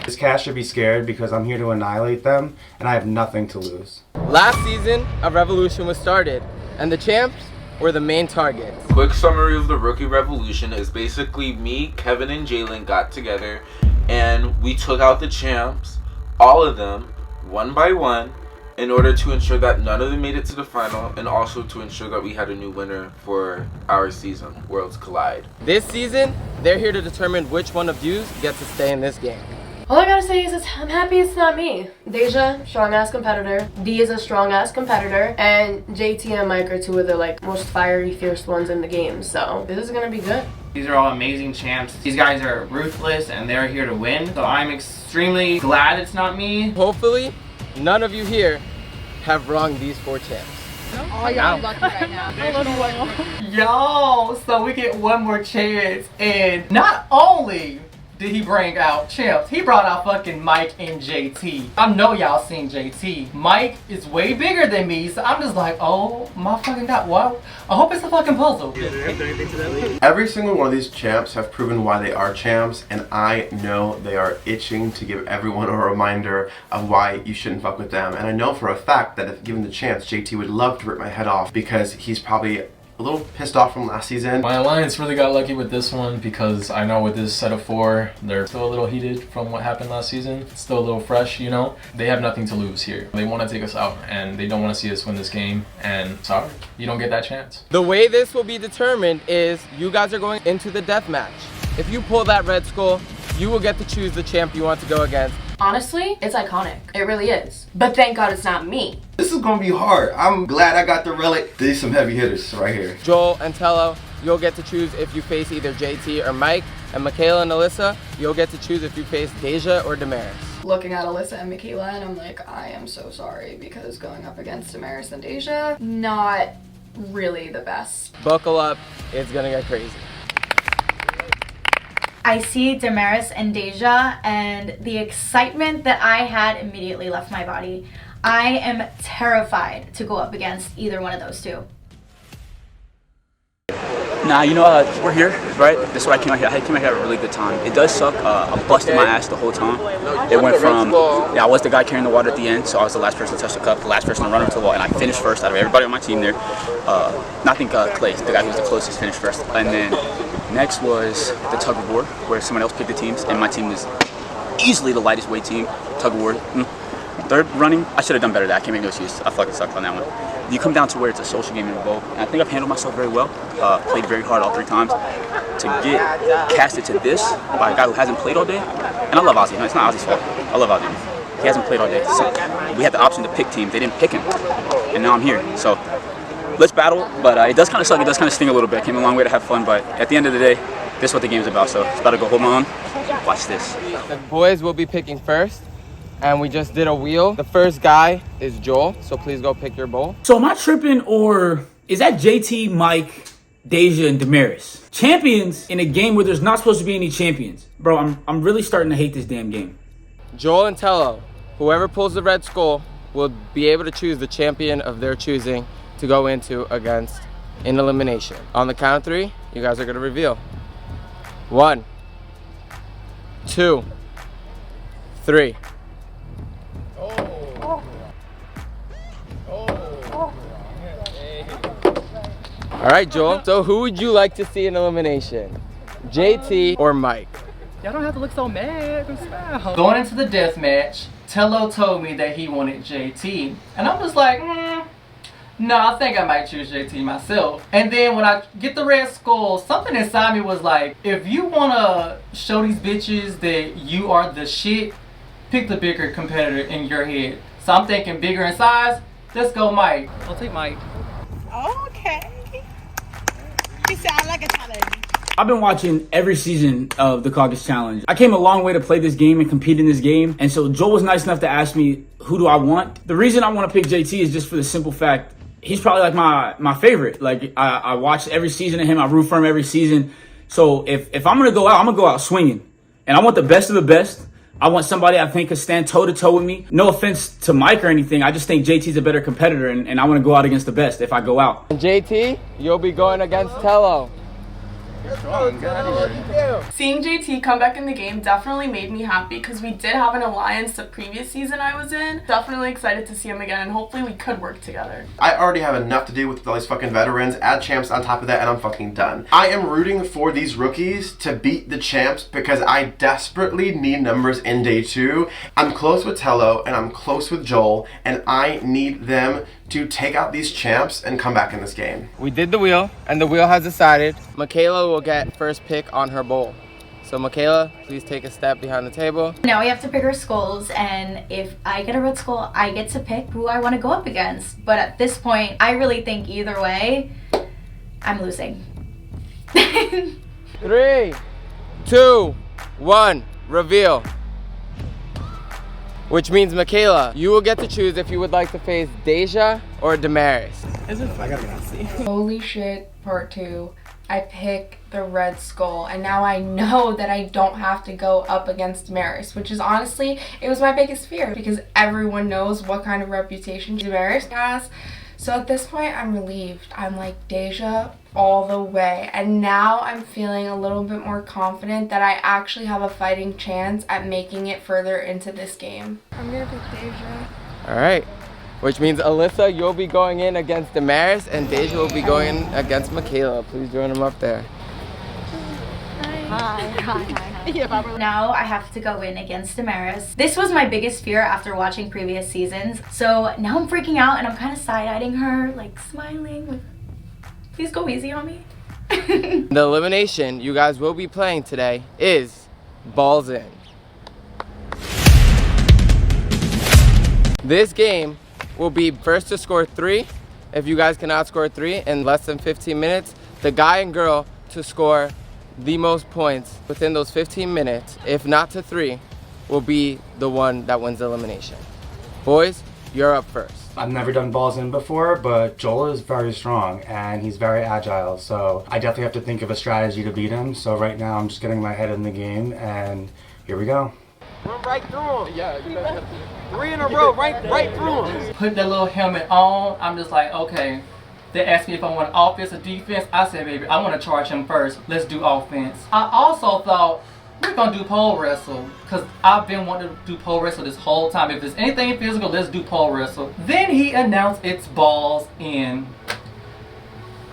This cast should be scared because I'm here to annihilate them, and I have nothing to lose. Last season, a revolution was started, and the champs were the main targets. Quick summary of the Rookie Revolution is basically me, Kevin, and Jalen got together and we took out the champs, all of them, one by one, in order to ensure that none of them made it to the final and also to ensure that we had a new winner for our season, Worlds Collide. This season, they're here to determine which one of you gets to stay in this game. All I gotta say is I'm happy it's not me. Deja, strong-ass competitor. D is a strong-ass competitor. And JT and Mike are 2 of the most fiery, fierce ones in the game. So this is gonna be good. These are all amazing champs. These guys are ruthless and they're here to win. So I'm extremely glad it's not me. Hopefully, none of you here have wronged these 4 champs. Oh, y'all lucky right now. Yo, so we get one more chance, and not only did he bring out champs, he brought out fucking Mike and JT. I know y'all seen JT. Mike is way bigger than me, so I'm just like, oh my fucking god, what? I hope it's a fucking puzzle. Every single one of these champs have proven why they are champs, and I know they are itching to give everyone a reminder of why you shouldn't fuck with them. And I know for a fact that if given the chance, JT would love to rip my head off because he's probably a little pissed off from last season. My alliance really got lucky with this one because I know with this set of 4, they're still a little heated from what happened last season. It's still a little fresh, you know? They have nothing to lose here. They want to take us out and they don't want to see us win this game. And sorry, you don't get that chance. The way this will be determined is you guys are going into the death match. If you pull that red skull, you will get to choose the champ you want to go against. Honestly, it's iconic. It really is. But thank God it's not me. This is gonna be hard. I'm glad I got the relic. These some heavy hitters right here. Joel and Tello, you'll get to choose if you face either JT or Mike. And Michaela and Alyssa, you'll get to choose if you face Deja or Damaris. Looking at Alyssa and Michaela and I'm like, I am so sorry because going up against Damaris and Deja, not really the best. Buckle up, it's gonna get crazy. I see Damaris and Deja, and the excitement that I had immediately left my body. I am terrified to go up against either one of those 2. Nah, you know, we're here, right? That's why I came out here. I came out here at a really good time. It does suck. I'm busting my ass the whole time. It went from, I was the guy carrying the water at the end, so I was the last person to touch the cup, the last person to run up to the wall, and I finished first out of everybody on my team there. I think Clay, the guy who was the closest, finished first. And then next was the tug of war, where someone else picked the teams, and my team was easily the lightest weight team, tug of war. Third running, I should have done better than that. I can't make no excuse. I fucking sucked on that one. You come down to where it's a social game involved, and I think I've handled myself very well. Played very hard all 3 times. To get casted to this by a guy who hasn't played all day, and I love Ozzy. No, it's not Ozzy's fault. I love Ozzy. He hasn't played all day. So we had the option to pick teams. They didn't pick him, and now I'm here. So let's battle. But it does kind of suck. It does kind of sting a little bit. Came a long way to have fun, but at the end of the day, this is what the game's about. So it's about to go hold my own. Watch this. The boys will be picking first, and we just did a wheel. The first guy is Joel, so please go pick your bowl. So am I tripping, or is that JT, Mike, Deja, and Damaris? Champions in a game where there's not supposed to be any champions. Bro, I'm really starting to hate this damn game. Joel and Tello, whoever pulls the red skull will be able to choose the champion of their choosing to go into against in elimination. On the count of 3, you guys are gonna reveal. 1, 2, 3. All right, Joel. So who would you like to see in elimination? JT or Mike? Y'all don't have to look so mad. I'm smile. Going into the death match, Tello told me that he wanted JT. And I was like, no, I think I might choose JT myself. And then when I get the red skull, something inside me was like, if you want to show these bitches that you are the shit, pick the bigger competitor in your head. So I'm thinking bigger in size, let's go Mike. I'll take Mike. Okay. You sound like a challenge. I've been watching every season of the Caucus Challenge. I came a long way to play this game and compete in this game. And so Joel was nice enough to ask me, who do I want? The reason I want to pick JT is just for the simple fact, he's probably like my favorite. Like I watched every season of him. I root for him every season. So if I'm going to go out, I'm going to go out swinging. And I want the best of the best. I want somebody I think could stand toe-to-toe with me. No offense to Mike or anything. I just think JT's a better competitor, and I want to go out against the best if I go out. And JT, you'll be going against Tello. Seeing JT come back in the game definitely made me happy because we did have an alliance the previous season I was in. Definitely excited to see him again, and hopefully we could work together. I already have enough to do with all these fucking veterans, add champs on top of that, and I'm fucking done. I am rooting for these rookies to beat the champs because I desperately need numbers in day 2. I'm close with Tello and I'm close with Joel, and I need them to take out these champs and come back in this game. We did the wheel, and the wheel has decided Michaela will get first pick on her bowl. So Michaela, please take a step behind the table. Now we have to pick our skulls, and if I get a red skull, I get to pick who I want to go up against. But at this point, I really think either way, I'm losing. 3, 2, 1, reveal. Which means, Michaela, you will get to choose if you would like to face Deja or Damaris. Holy shit, part 2. I pick the red skull, and now I know that I don't have to go up against Damaris, which is honestly, it was my biggest fear because everyone knows what kind of reputation Damaris has. So at this point, I'm relieved. I'm like Deja all the way. And now I'm feeling a little bit more confident that I actually have a fighting chance at making it further into this game. I'm gonna pick Deja. All right. Which means, Alyssa, you'll be going in against Damaris, and Deja will be going in against Michaela. Please join them up there. Hi. Now I have to go in against Damaris. This was my biggest fear after watching previous seasons. So now I'm freaking out and I'm kind of side-eyeing her, like smiling. Like, please go easy on me. The elimination you guys will be playing today is Balls In. This game will be first to score 3. If you guys cannot score 3 in less than 15 minutes, the guy and girl to score the most points within those 15 minutes, if not to 3, will be the one that wins the elimination. Boys, you're up first. I've never done balls in before, but Joel is very strong and he's very agile, so I definitely have to think of a strategy to beat him. So right now I'm just getting my head in the game, and here we go. Run right through him. Yeah, 3 in a row, right through him. Put that little helmet on. I'm just like, okay. They asked me if I want offense or defense. I said, baby, I want to charge him first. Let's do offense. I also thought we're going to do pole wrestle because I've been wanting to do pole wrestle this whole time. If there's anything physical, let's do pole wrestle. Then he announced it's balls in.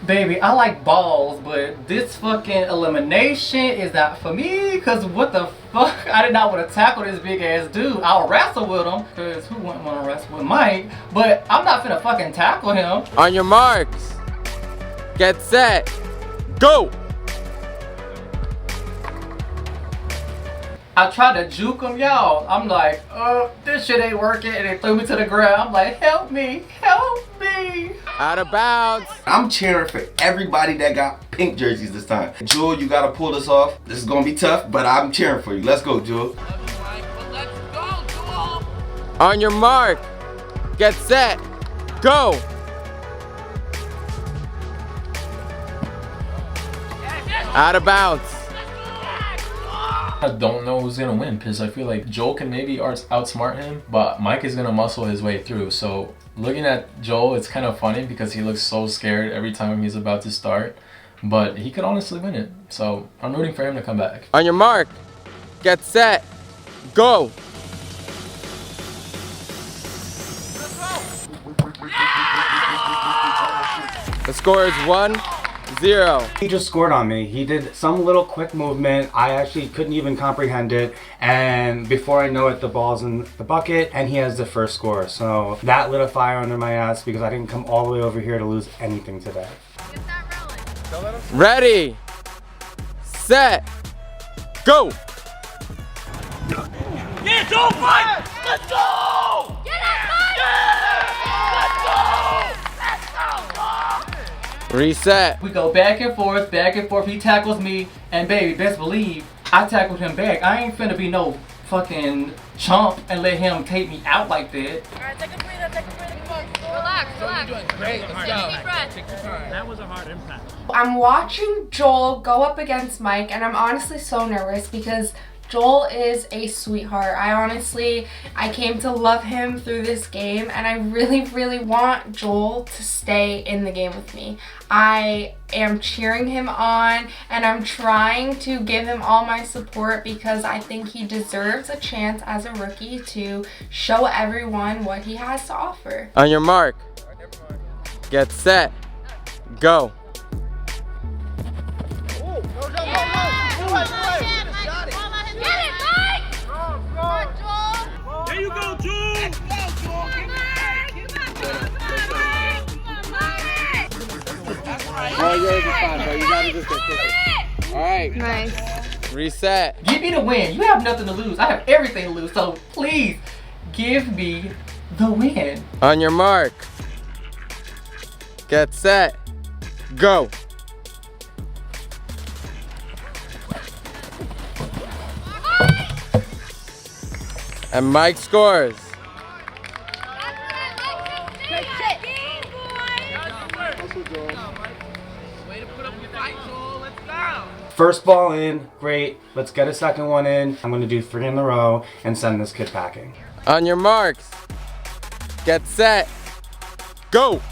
Baby, I like balls, but this fucking elimination is not for me because what the fuck? I did not want to tackle this big ass dude. I'll wrestle with him because who wouldn't want to wrestle with Mike? But I'm not finna fucking tackle him. On your marks, get set, go! I tried to juke him, y'all. I'm like, this shit ain't working, and they threw me to the ground. I'm like, help me, help me. Out of bounds. I'm cheering for everybody that got pink jerseys this time. Jewel, you gotta pull this off. This is gonna be tough, but I'm cheering for you. Let's go, Jewel. On your mark, get set, go. Out of bounds. I don't know who's gonna win because I feel like Joel can maybe outsmart him, but Mike is gonna muscle his way through. So looking at Joel, it's kind of funny because he looks so scared every time he's about to start, but he could honestly win it. So I'm rooting for him to come back. On your mark, get set, go. The score is 1-0. He just scored on me. He did some little quick movement. I actually couldn't even comprehend it. And before I know it, the ball's in the bucket and he has the first score. So that lit a fire under my ass because I didn't come all the way over here to lose anything today. Ready, set, go. Yeah, Joe, fight! Let's go! Get that fight! Let's go! Reset. We go back and forth, back and forth. He tackles me, and baby, best believe I tackled him back. I ain't finna be no fucking chump and let him take me out like that. Alright, take a breather, come on. Relax, relax. You're doing great, let's go. Deep breath. Take your time. That was a hard impact. I'm watching Joel go up against Mike, and I'm honestly so nervous because Joel is a sweetheart. I came to love him through this game, and I really, really want Joel to stay in the game with me. I am cheering him on, and I'm trying to give him all my support because I think he deserves a chance as a rookie to show everyone what he has to offer. On your mark, get set, go. There you go, Joel! Let's go, Joel! Oh, yours is fine, bro. You gotta just get it. All right. Nice. Reset. Give me the win. You have nothing to lose. I have everything to lose. So please give me the win. On your mark, get set, go. And Mike scores. First ball in, great. Let's get a second one in. I'm gonna do 3 in a row and send this kid packing. On your marks, get set, go.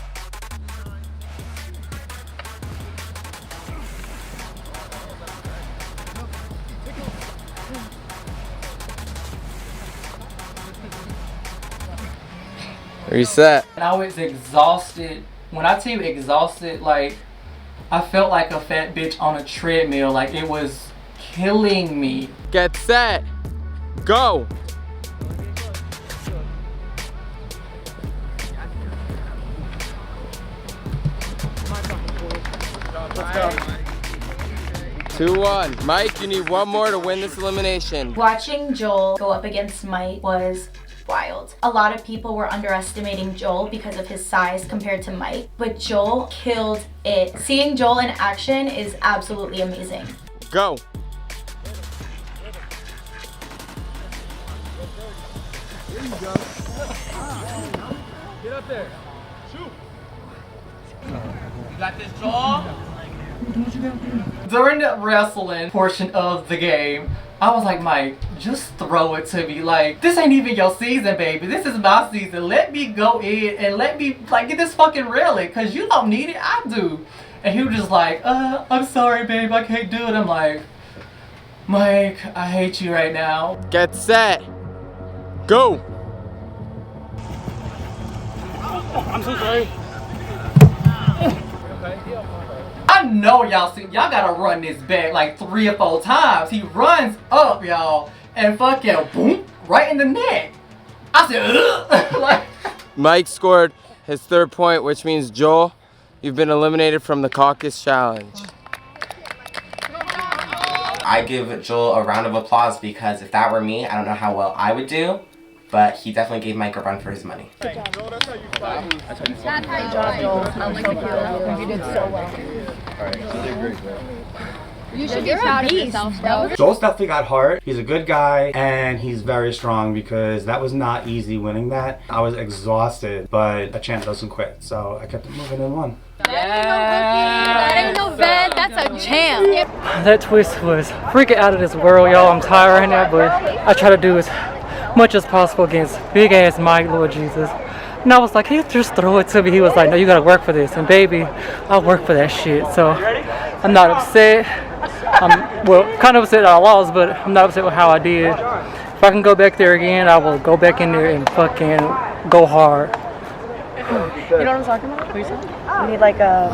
Reset. And I was exhausted. When I tell you exhausted, like I felt like a fat bitch on a treadmill. Like it was killing me. Get set, go. Let's go. 2-1. Mike, you need one more to win this elimination. Watching Joel go up against Mike was wild. A lot of people were underestimating Joel because of his size compared to Mike, but Joel killed it. Seeing Joel in action is absolutely amazing. Go. There you go. Get up there. Shoot. You got this, Joel? During the wrestling portion of the game, I was like, Mike, just throw it to me. Like, this ain't even your season, baby. This is my season. Let me go in and let me, like, get this fucking relic, because you don't need it. I do. And he was just like, I'm sorry, babe. I can't do it. I'm like, Mike, I hate you right now. Get set, go. I'm so sorry. I know y'all see, y'all gotta run this back like 3 or 4 times. He runs up, y'all, and fucking boom, right in the neck. I said, ugh. Like, Mike scored his 3rd point, which means Joel, you've been eliminated from the Caucus challenge. I give Joel a round of applause because if that were me, I don't know how well I would do. but he definitely gave Mike a run for his money. Good job, Joel. You did so well. You should be proud of yourself, bro. Joel's definitely got heart. He's a good guy and he's very strong because that was not easy winning that. I was exhausted, but a champ doesn't quit, so I kept it moving and won. That ain't no vet, that's a champ. That twist was freaking out of this world, y'all. I'm tired right now, but I try to do as much as possible against big ass Mike, Lord Jesus. And I was like, he just throw it to me. He was like, no, you gotta work for this. And baby, I work for that shit. So I'm not upset. I'm kind of upset that I lost, but I'm not upset with how I did. If I can go back there again, I will go back in there and fucking go hard. You know what I'm talking about? What are you saying? We need like a...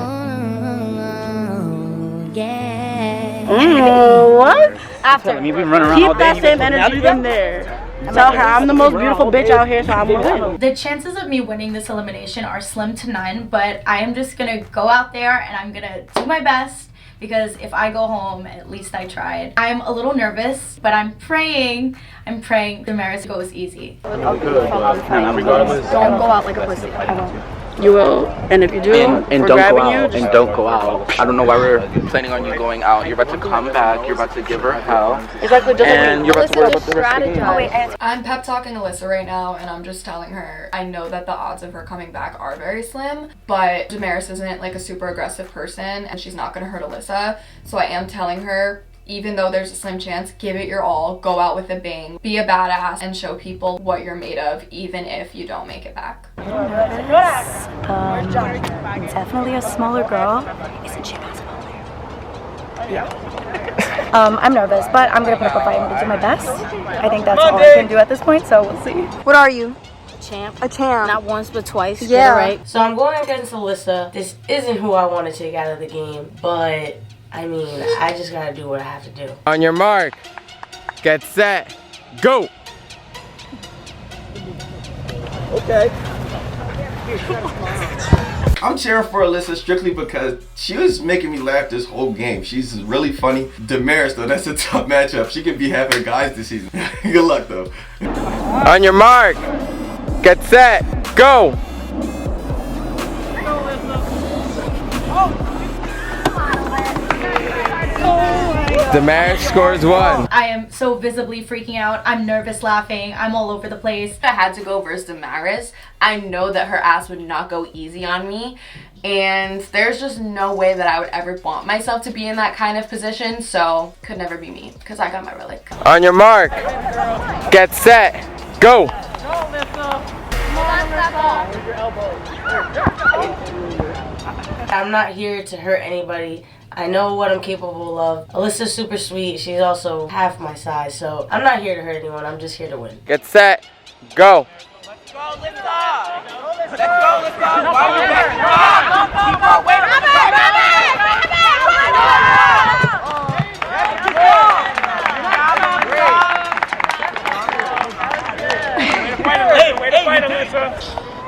what? After. We've been running around all day. Keep that same energy in there. Tell her I'm the most beautiful bitch out here, so I'm gonna win. The chances of me winning this elimination are slim to none, but I am just gonna go out there and I'm gonna do my best, because if I go home, at least I tried. I'm a little nervous, but I'm praying Damaris goes easy. Don't go out like a pussy. I won't. You will, and if you do, and we're don't grabbing go you. out. And don't go out. I don't know why we're planning on you going out. You're about to come back. You're about to give her hell. Exactly. Just and you're about to worry about the rest of the game. I'm pep talking Alyssa right now, and I'm just telling her I know that the odds of her coming back are very slim, but Damaris isn't like a super aggressive person, and she's not gonna hurt Alyssa. So I am telling her, even though there's a slim chance, give it your all, go out with a bang, be a badass, and show people what you're made of, even if you don't make it back. Definitely a smaller girl. Isn't she a basketball player? Yeah. I'm nervous, but I'm gonna put up a fight. I'm gonna do my best. I think that's all I can do at this point, so we'll see. What are you? Champ. A champ. Not once, but twice. Yeah. Get it right. So I'm going against Alyssa. This isn't who I want to take out of the game, but I mean, I just gotta do what I have to do. On your mark, get set, go! Okay. I'm cheering for Alyssa strictly because she was making me laugh this whole game. She's really funny. Damaris, though, that's a tough matchup. She could be having guys this season. Good luck, though. On your mark, get set, go! Damaris scores 1. I am so visibly freaking out. I'm nervous, laughing. I'm all over the place. I had to go versus Damaris. I know that her ass would not go easy on me, and there's just no way that I would ever want myself to be in that kind of position, so could never be me, because I got my relic. On your mark, get set, go! I'm not here to hurt anybody. I know what I'm capable of. Alyssa's super sweet. She's also half my size, so I'm not here to hurt anyone. I'm just here to win. Get set, go! Let's go, let's go! Why are you there? Keep on waiting. Way to fight, Alyssa.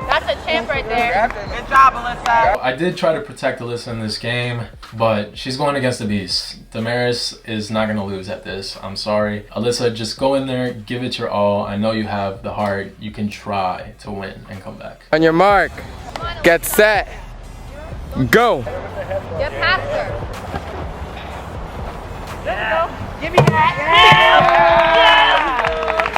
That's a champ right there. Good job, Alyssa. I did try to protect Alyssa in this game, but she's going against the beast. Damaris is not going to lose at this. I'm sorry. Alyssa, just go in there, give it your all. I know you have the heart. You can try to win and come back. On your mark, get set, go! Get past her. Give me that.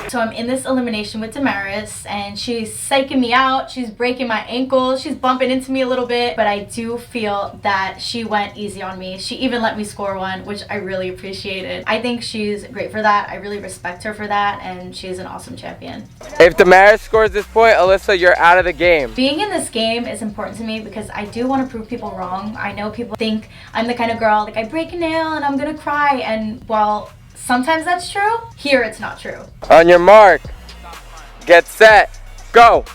So I'm in this elimination with Damaris, and she's psyching me out. She's breaking my ankle. She's bumping into me a little bit, but I do feel that she went easy on me. She even let me score 1, which I really appreciated. I think she's great for that. I really respect her for that, and she's an awesome champion. If Damaris scores this point, Alyssa, you're out of the game. Being in this game is important to me because I do want to prove people wrong. I know people think I'm the kind of girl, like I break a nail and I'm gonna cry, and while sometimes that's true, here it's not true. On your mark, get set, go!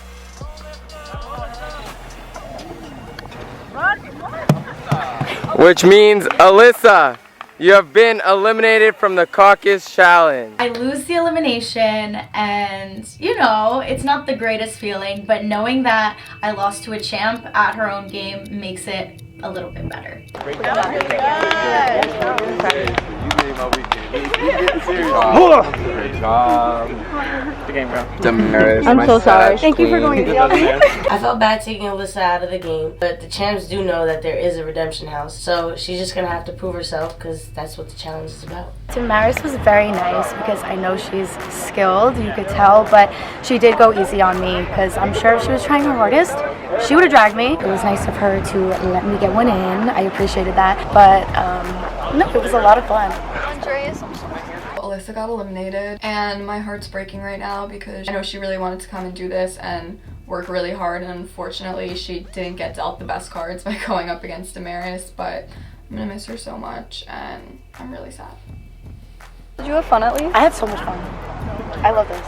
Which means, Alyssa, you have been eliminated from the Caucus Challenge. I lose the elimination, and you know, it's not the greatest feeling, but knowing that I lost to a champ at her own game makes it a little bit better. Great job. made my weekend. We getting serious. Great job. The game, bro. Damaris, I'm so sorry. Thank you for going easy on me. I felt bad taking Alyssa out of the game, but the champs do know that there is a redemption house, so she's just gonna have to prove herself because that's what the challenge is about. Damaris was very nice because I know she's skilled, you could tell, but she did go easy on me because I'm sure if she was trying her hardest, she would have dragged me. It was nice of her to let me get one in. I appreciated that, but no, it was a lot of fun. Andreas, Alyssa got eliminated and my heart's breaking right now because I know she really wanted to come and do this and work really hard, and unfortunately she didn't get dealt the best cards by going up against Damaris, but I'm gonna miss her so much and I'm really sad. Did you have fun at least? I had so much fun. I love this.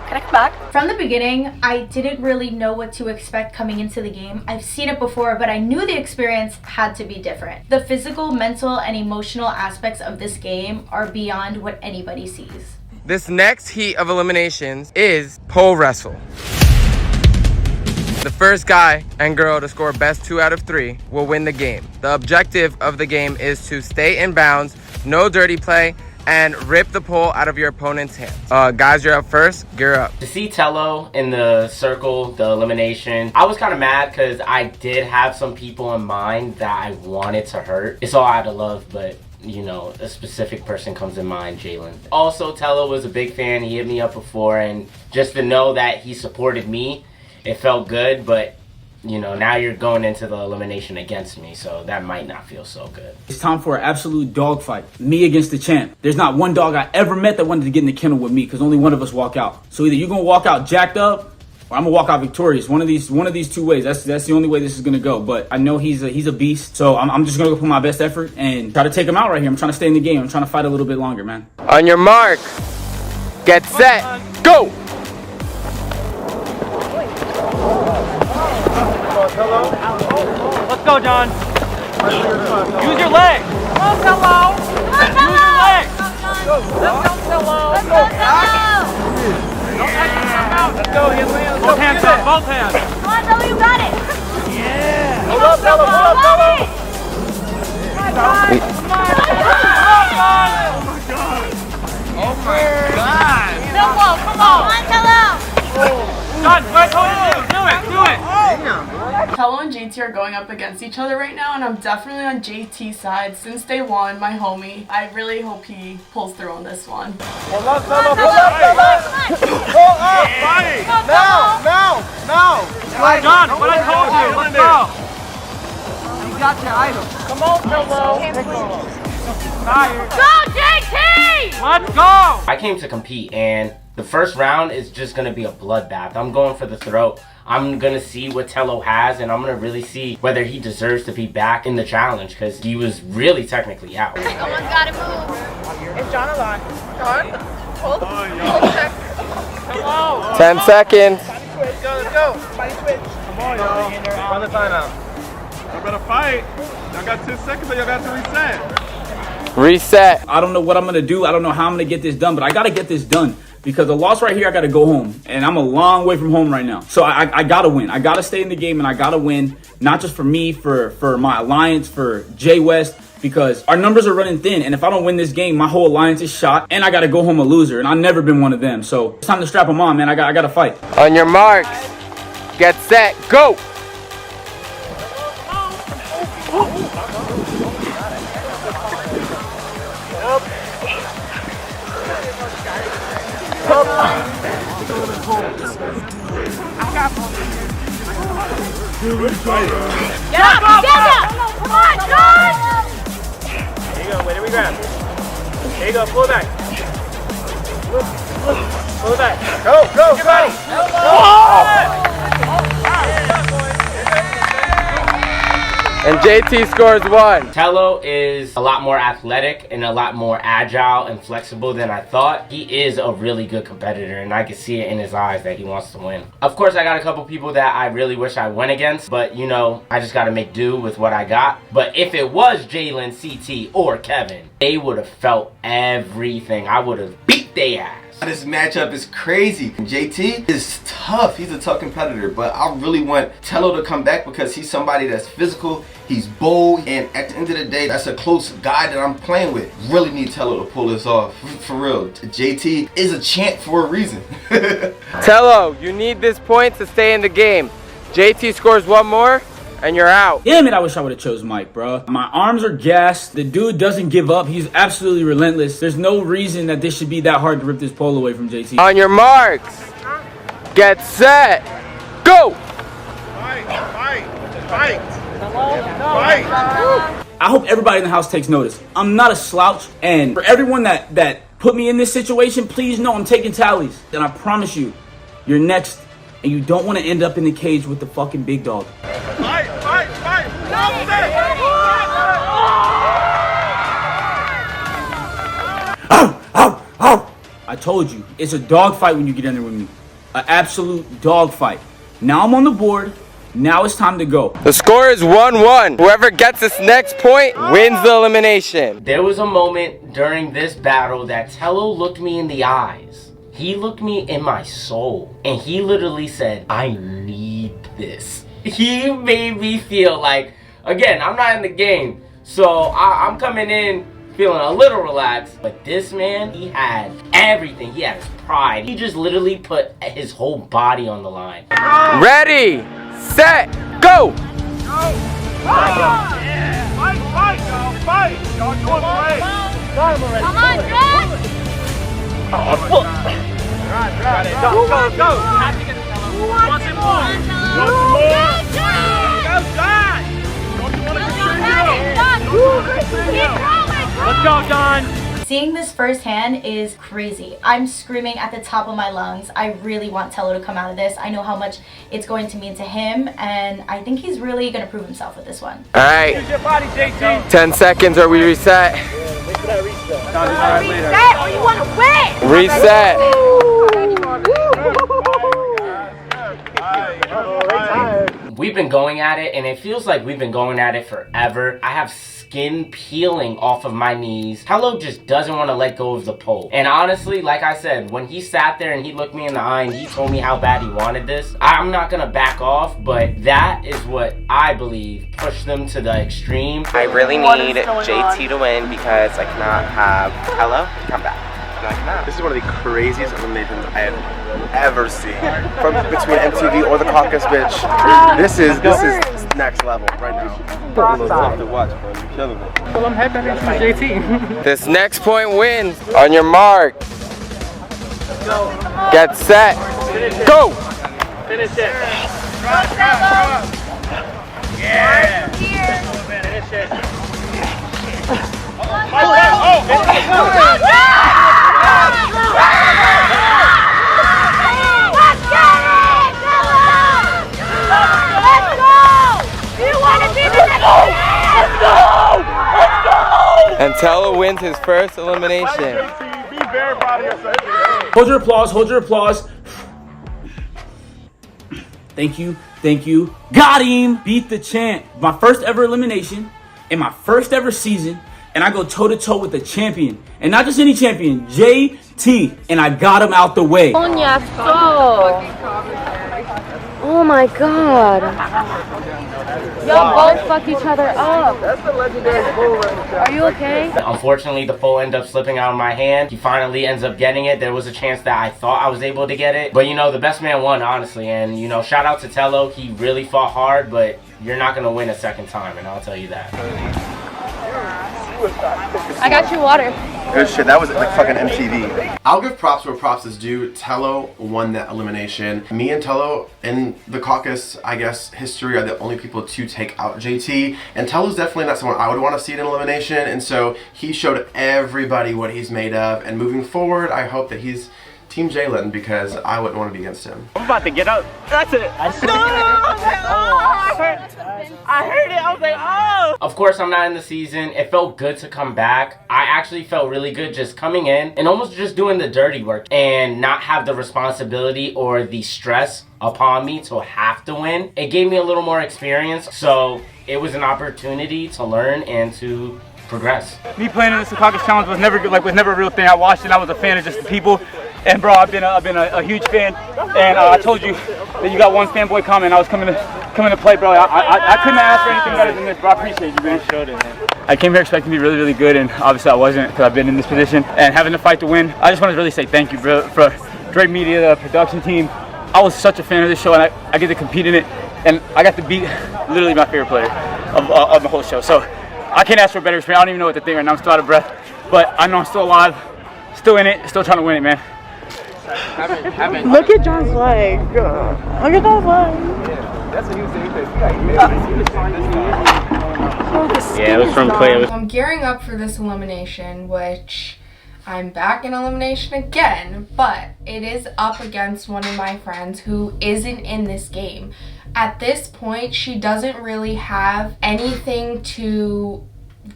Can I come back? From the beginning, I didn't really know what to expect coming into the game. I've seen it before, but I knew the experience had to be different. The physical, mental, and emotional aspects of this game are beyond what anybody sees. This next heat of eliminations is pole wrestle. The first guy and girl to score best 2 out of 3 will win the game. The objective of the game is to stay in bounds, no dirty play, and rip the pole out of your opponent's hands. Guys, you're up first. Gear up. To see Tello in the circle, the elimination, I was kind of mad because I did have some people in mind that I wanted to hurt. It's all out of love, but you know, a specific person comes in mind, Jalen. Also, Tello was a big fan. He hit me up before, and just to know that he supported me, it felt good, but you know, now you're going into the elimination against me, so that might not feel so good. It's time for an absolute dogfight. Me against the champ. There's not one dog I ever met that wanted to get in the kennel with me, because only one of us walk out. So either you're gonna walk out jacked up, or I'm gonna walk out victorious. One of these 2 ways. That's the only way this is gonna go. But I know he's a beast, so I'm just gonna go put my best effort and try to take him out right here. I'm trying to stay in the game. I'm trying to fight a little bit longer, man. On your mark, get set, go! Let's go, John. Use your leg. Come on, Tello. Use your leg. Let's go, Tello. Let's go, Tello. Don't take yourself out. Let's go. Both hands up. Both hands. Come on, Tello, you got it. Yeah. Pull up, Tello. Pull up, Tello. Come on, John. Come on. Oh, my God. Tello, come on. Come on, Tello. John, what I told you to do. Do it. Do it. Tello and JT are going up against each other right now, and I'm definitely on JT's side since day one, my homie. I really hope he pulls through on this one. Pull up, Tello, pull up, Tello! Pull up! Now! John, what I told you, let's go! You got your item. Come on, Tello! Go, JT! Let's go! I came to compete, and the first round is just gonna be a bloodbath. I'm going for the throat. I'm gonna see what Tello has, and I'm gonna really see whether he deserves to be back in the challenge, because he was really technically out. Someone's gotta move. Is John alive? John? Hold check. Come on. 10 seconds. Let's go. Body switch. Come on, y'all. Run the timeout. Y'all better fight. Y'all got 10 seconds, or y'all got to reset. Reset. I don't know what I'm gonna do. I don't know how I'm gonna get this done, but I gotta get this done. Because a loss right here, I got to go home. And I'm a long way from home right now. So I got to win. I got to stay in the game, and I got to win. Not just for me, for my alliance, for Jay West. Because our numbers are running thin. And if I don't win this game, my whole alliance is shot. And I got to go home a loser. And I've never been one of them. So it's time to strap them on, man. I got to fight. On your marks, get set, go! Get up! Come on, John! There you go, wait, there we grab. There you go, pull it back. Pull it back. Go! And JT scores 1. Tello is a lot more athletic and a lot more agile and flexible than I thought. He is a really good competitor, and I can see it in his eyes that he wants to win. Of course, I got a couple people that I really wish I went against, but you know, I just got to make do with what I got. But if it was Jalen, CT, or Kevin, they would have felt everything. I would have beat their ass. This matchup is crazy. JT is tough. He's a tough competitor, but I really want Tello to come back because he's somebody that's physical He's bold, and at the end of the day, that's a close guy that I'm playing with. Really need Tello to pull this off. For real, JT is a champ for a reason. Tello, you need this point to stay in the game. JT scores one more, and you're out. Damn it, I wish I would have chose Mike, bro. My arms are gassed. The dude doesn't give up. He's absolutely relentless. There's no reason that this should be that hard to rip this pole away from JT. On your marks, get set, go! Fight! I hope everybody in the house takes notice. I'm not a slouch, and for everyone that put me in this situation, please know I'm taking tallies. And I promise you, you're next, and you don't want to end up in the cage with the fucking big dog. Fight! I told you, it's a dog fight when you get in there with me. An absolute dog fight. Now I'm on the board. Now it's time to go. The score is 1-1. Whoever gets this next point wins the elimination. There was a moment during this battle that Tello looked me in the eyes. He looked me in my soul. And he literally said, I need this. He made me feel like, again, I'm not in the game. So I'm coming in feeling a little relaxed. But this man, he had everything. He had his pride. He just literally put his whole body on the line. Ready, set, go! Fight, y'all! Fight! Y'all doing great! Come on, John! Go! Once and more! Go, John! Don't you want to contribute? Let's go, John! Seeing this firsthand is crazy. I'm screaming at the top of my lungs. I really want Tello to come out of this. I know how much it's going to mean to him, and I think he's really going to prove himself with this one. All right, Use your body, JT. 10 seconds or we reset. Reset or you want to win! Reset. We've been going at it, and it feels like we've been going at it forever. I have skin peeling off of my knees. Tello just doesn't want to let go of the pole. And honestly, like I said, when he sat there and he looked me in the eye and he told me how bad he wanted this, I'm not gonna back off, but that is what I believe pushed them to the extreme. I really need JT to win because I cannot have Tello come back. This is one of the craziest eliminations I have ever seen. From between MTV or the Caucus, bitch. This is next level right now. To watch, bro. You're killing it. Well, I'm happy to choose JT. This next point wins. On your mark, get set, go! Finish it. Yeah. Finish it. And Tello wins his first elimination. Be very proud of yourself. Hold your applause, hold your applause. Thank you, thank you. Got him! Beat the champ. My first ever elimination in my first ever season, and I go toe-to-toe with the champion. And not just any champion, JT. And I got him out the way. Oh my god. Y'all both fucked each other up. That's the legendary bull right there. Are you okay? Unfortunately, the pole ended up slipping out of my hand. He finally ends up getting it. There was a chance that I thought I was able to get it. But, you know, the best man won, honestly. And, you know, shout out to Tello. He really fought hard, but you're not going to win a second time, and I'll tell you that. I got you water. Good shit, that was like fucking MTV. I'll give props where props is due. Tello won that elimination. Me and Tello in the Caucus, I guess, history are the only people to take out JT. And Tello's definitely not someone I would want to see in elimination. And so he showed everybody what he's made of. And moving forward, I hope that he's Team Jalen because I wouldn't want to be against him. I'm about to get up. That's it. I heard it. I was like, oh. Of course, I'm not in the season. It felt good to come back. I actually felt really good just coming in and almost just doing the dirty work and not have the responsibility or the stress upon me to have to win. It gave me a little more experience, so it was an opportunity to learn and to progress. Me playing in this Caucus challenge was never a real thing. I watched it. I was a fan of just the people. And bro, I've been a huge fan, and I told you that you got one fanboy comment. I was coming to play, bro. I couldn't ask for anything better than this, bro. I appreciate you, man. Showed it, man. I came here expecting to be really, really good, and obviously I wasn't, because I've been in this position and having to fight to win. I just want to really say thank you, bro, for Drake Media, the production team. I was such a fan of this show, and I get to compete in it, and I got to beat literally my favorite player of the whole show. So I can't ask for a better experience. I don't even know what to think right now. I'm still out of breath, but I know I'm still alive, still in it, still trying to win it, man. Look at John's leg. Look at John's leg. That's what he was saying. Yeah, it was from Clay. I'm gearing up for this elimination, which I'm back in elimination again, but it is up against one of my friends who isn't in this game. At this point, she doesn't really have anything to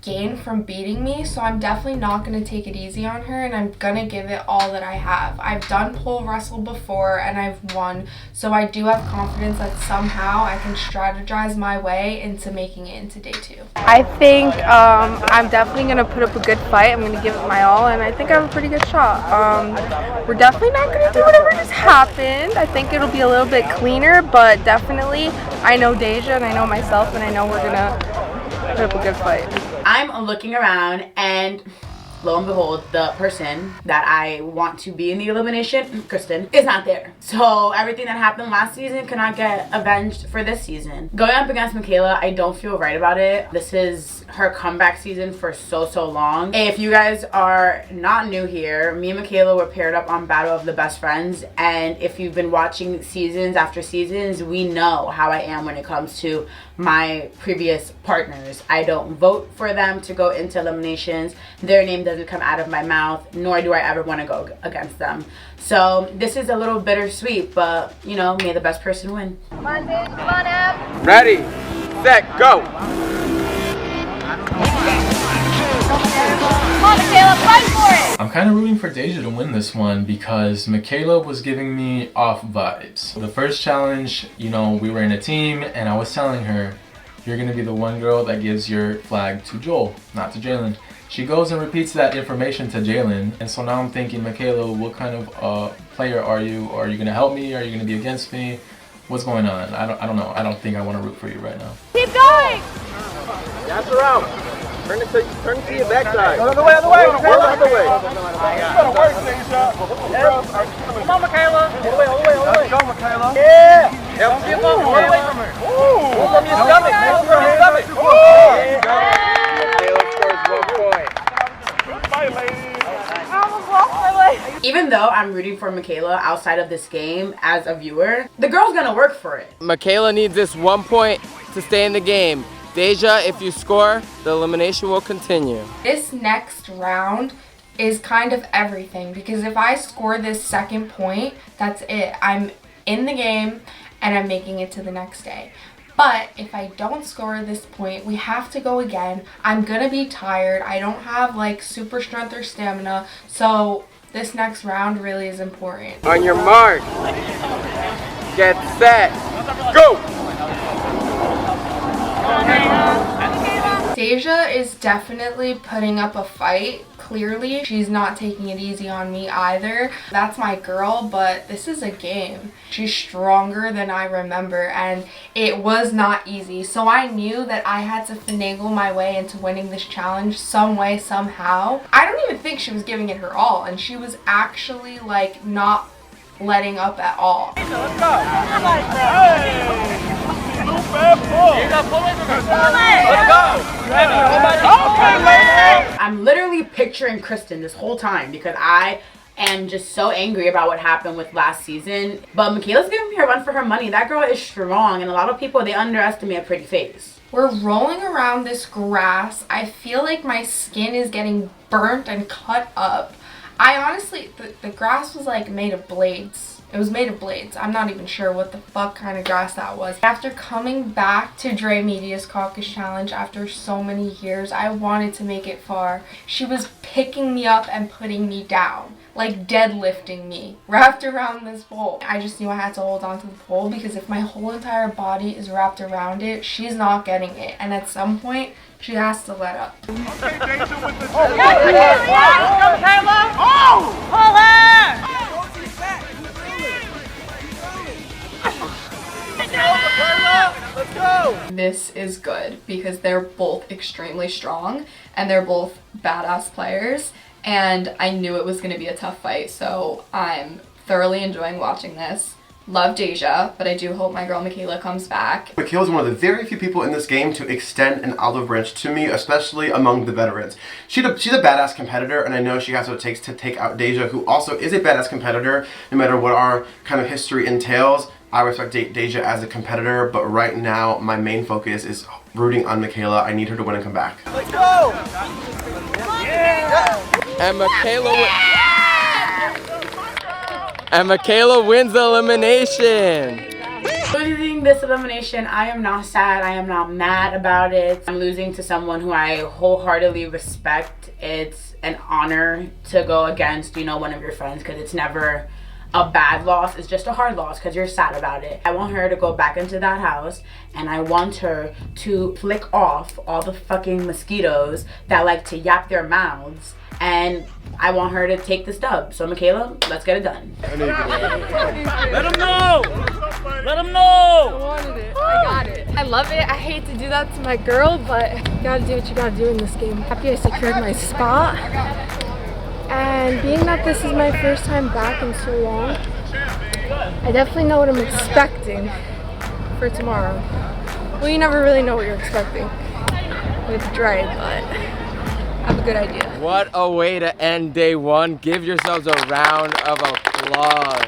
gain from beating me, so I'm definitely not going to take it easy on her, and I'm going to give it all that I have. I've done pole wrestle before and I've won, so I do have confidence that somehow I can strategize my way into making it into day 2. I think I'm definitely going to put up a good fight. I'm going to give it my all, and I think I have a pretty good shot. We're definitely not going to do whatever just happened. I think it'll be a little bit cleaner, but definitely I know Deja and I know myself, and I know we're going to put up a good fight. I'm looking around, and lo and behold, the person that I want to be in the elimination, Kristen, is not there. So everything that happened last season could not get avenged for this season. Going up against Michaela, I don't feel right about it. This is her comeback season for so long. If you guys are not new here, me and Michaela were paired up on Battle of the Best Friends, and if you've been watching seasons after seasons, we know how I am when it comes to my previous partners. I don't vote for them to go into eliminations. Their name doesn't come out of my mouth, nor do I ever want to go against them. So this is a little bittersweet, but you know, may the best person win. Come on, Dave. Come on, Em. Ready, set, go. Come on, Michaela, fight for it! I'm kind of rooting for Deja to win this one because Michaela was giving me off vibes. The first challenge, you know, we were in a team and I was telling her, you're going to be the one girl that gives your flag to Joel, not to Jalen. She goes and repeats that information to Jalen, and so now I'm thinking, Michaela, what kind of player are you? Are you going to help me? Are you going to be against me? What's going on? I don't know. I don't think I want to root for you right now. Keep going! Gas her out. Turn it to your backside. No, other way. Other way. You better work, Deja. Come on, Michaela. All the way. Let's go, Michaela. Yeah. Get away from her. Ooh. From your stomach. From your stomach. There you go. Michaela scores 1 point. Good fight, ladies. Even though I'm rooting for Michaela outside of this game as a viewer, the girl's gonna work for it. Michaela needs this 1 point to stay in the game. Deja, if you score, the elimination will continue. This next round is kind of everything, because if I score this 2nd point, that's it. I'm in the game and I'm making it to the next day. But if I don't score this point, we have to go again. I'm gonna be tired. I don't have like super strength or stamina, so this next round really is important. On your mark, get set, go! Deja is definitely putting up a fight. Clearly, she's not taking it easy on me either. That's my girl, but this is a game. She's stronger than I remember, and it was not easy. So I knew that I had to finagle my way into winning this challenge some way, somehow. I don't even think she was giving it her all, and she was actually like not letting up at all. Let's go. Hey. Let's go. Okay, lady. I'm literally picturing Kristen this whole time because I am just so angry about what happened with last season. But Michaela's giving me a run for her money. That girl is strong, and a lot of people, they underestimate a pretty face. We're rolling around this grass. I feel like my skin is getting burnt and cut up. I honestly, the grass was like made of blades. It was made of blades. I'm not even sure what the fuck kind of grass that was. After coming back to Dre Media's Caucus Challenge after so many years, I wanted to make it far. She was picking me up and putting me down, like deadlifting me, wrapped around this pole. I just knew I had to hold on to the pole because if my whole entire body is wrapped around it, she's not getting it. And at some point, she has to let up. Okay, Deja with the... Oh! Pull it! This is good because they're both extremely strong and they're both badass players, and I knew it was going to be a tough fight, so I'm thoroughly enjoying watching this. Love Deja, but I do hope my girl Michaela comes back. Michaela's one of the very few people in this game to extend an olive branch to me, especially among the veterans. She's a badass competitor, and I know she has what it takes to take out Deja, who also is a badass competitor, no matter what our kind of history entails. I respect Deja as a competitor, but right now my main focus is rooting on Michaela. I need her to win and come back. Let's go! And Michaela wins the elimination. Losing this elimination, I am not sad. I am not mad about it. I'm losing to someone who I wholeheartedly respect. It's an honor to go against, you know, one of your friends, because it's never a bad loss. It's just a hard loss because you're sad about it. I want her to go back into that house, and I want her to flick off all the fucking mosquitoes that like to yap their mouths, and I want her to take this dub. So Michaela, let's get it done. Let him know! Let him know! I wanted it. I got it. I love it. I hate to do that to my girl, but you gotta do what you gotta do in this game. Happy I secured my spot. And being that this is my first time back in so long, I definitely know what I'm expecting for tomorrow. Well, you never really know what you're expecting with Dre, but I have a good idea. What a way to end day one. Give yourselves a round of applause.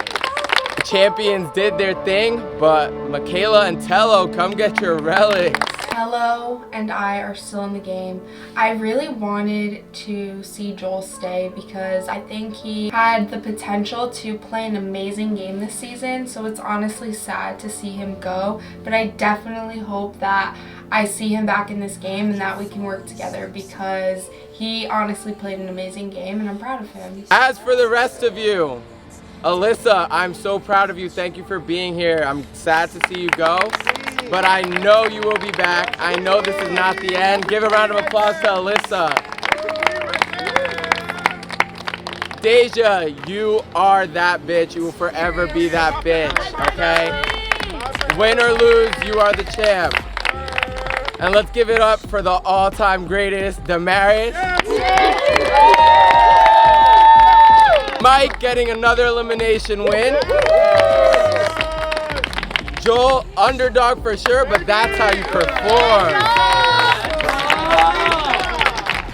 The champions did their thing, but Michaela and Tello, come get your relics. Tello and I are still in the game. I really wanted to see Joel stay because I think he had the potential to play an amazing game this season, so it's honestly sad to see him go, but I definitely hope that I see him back in this game and that we can work together because he honestly played an amazing game and I'm proud of him. As for the rest of you, Alyssa, I'm so proud of you. Thank you for being here. I'm sad to see you go, but I know you will be back. I know this is not the end. Give a round of applause to Alyssa. Deja, you are that bitch. You will forever be that bitch, okay? Win or lose, you are the champ. And let's give it up for the all-time greatest, Damaris. Mike getting another elimination win. Joel, underdog for sure, but that's how you perform.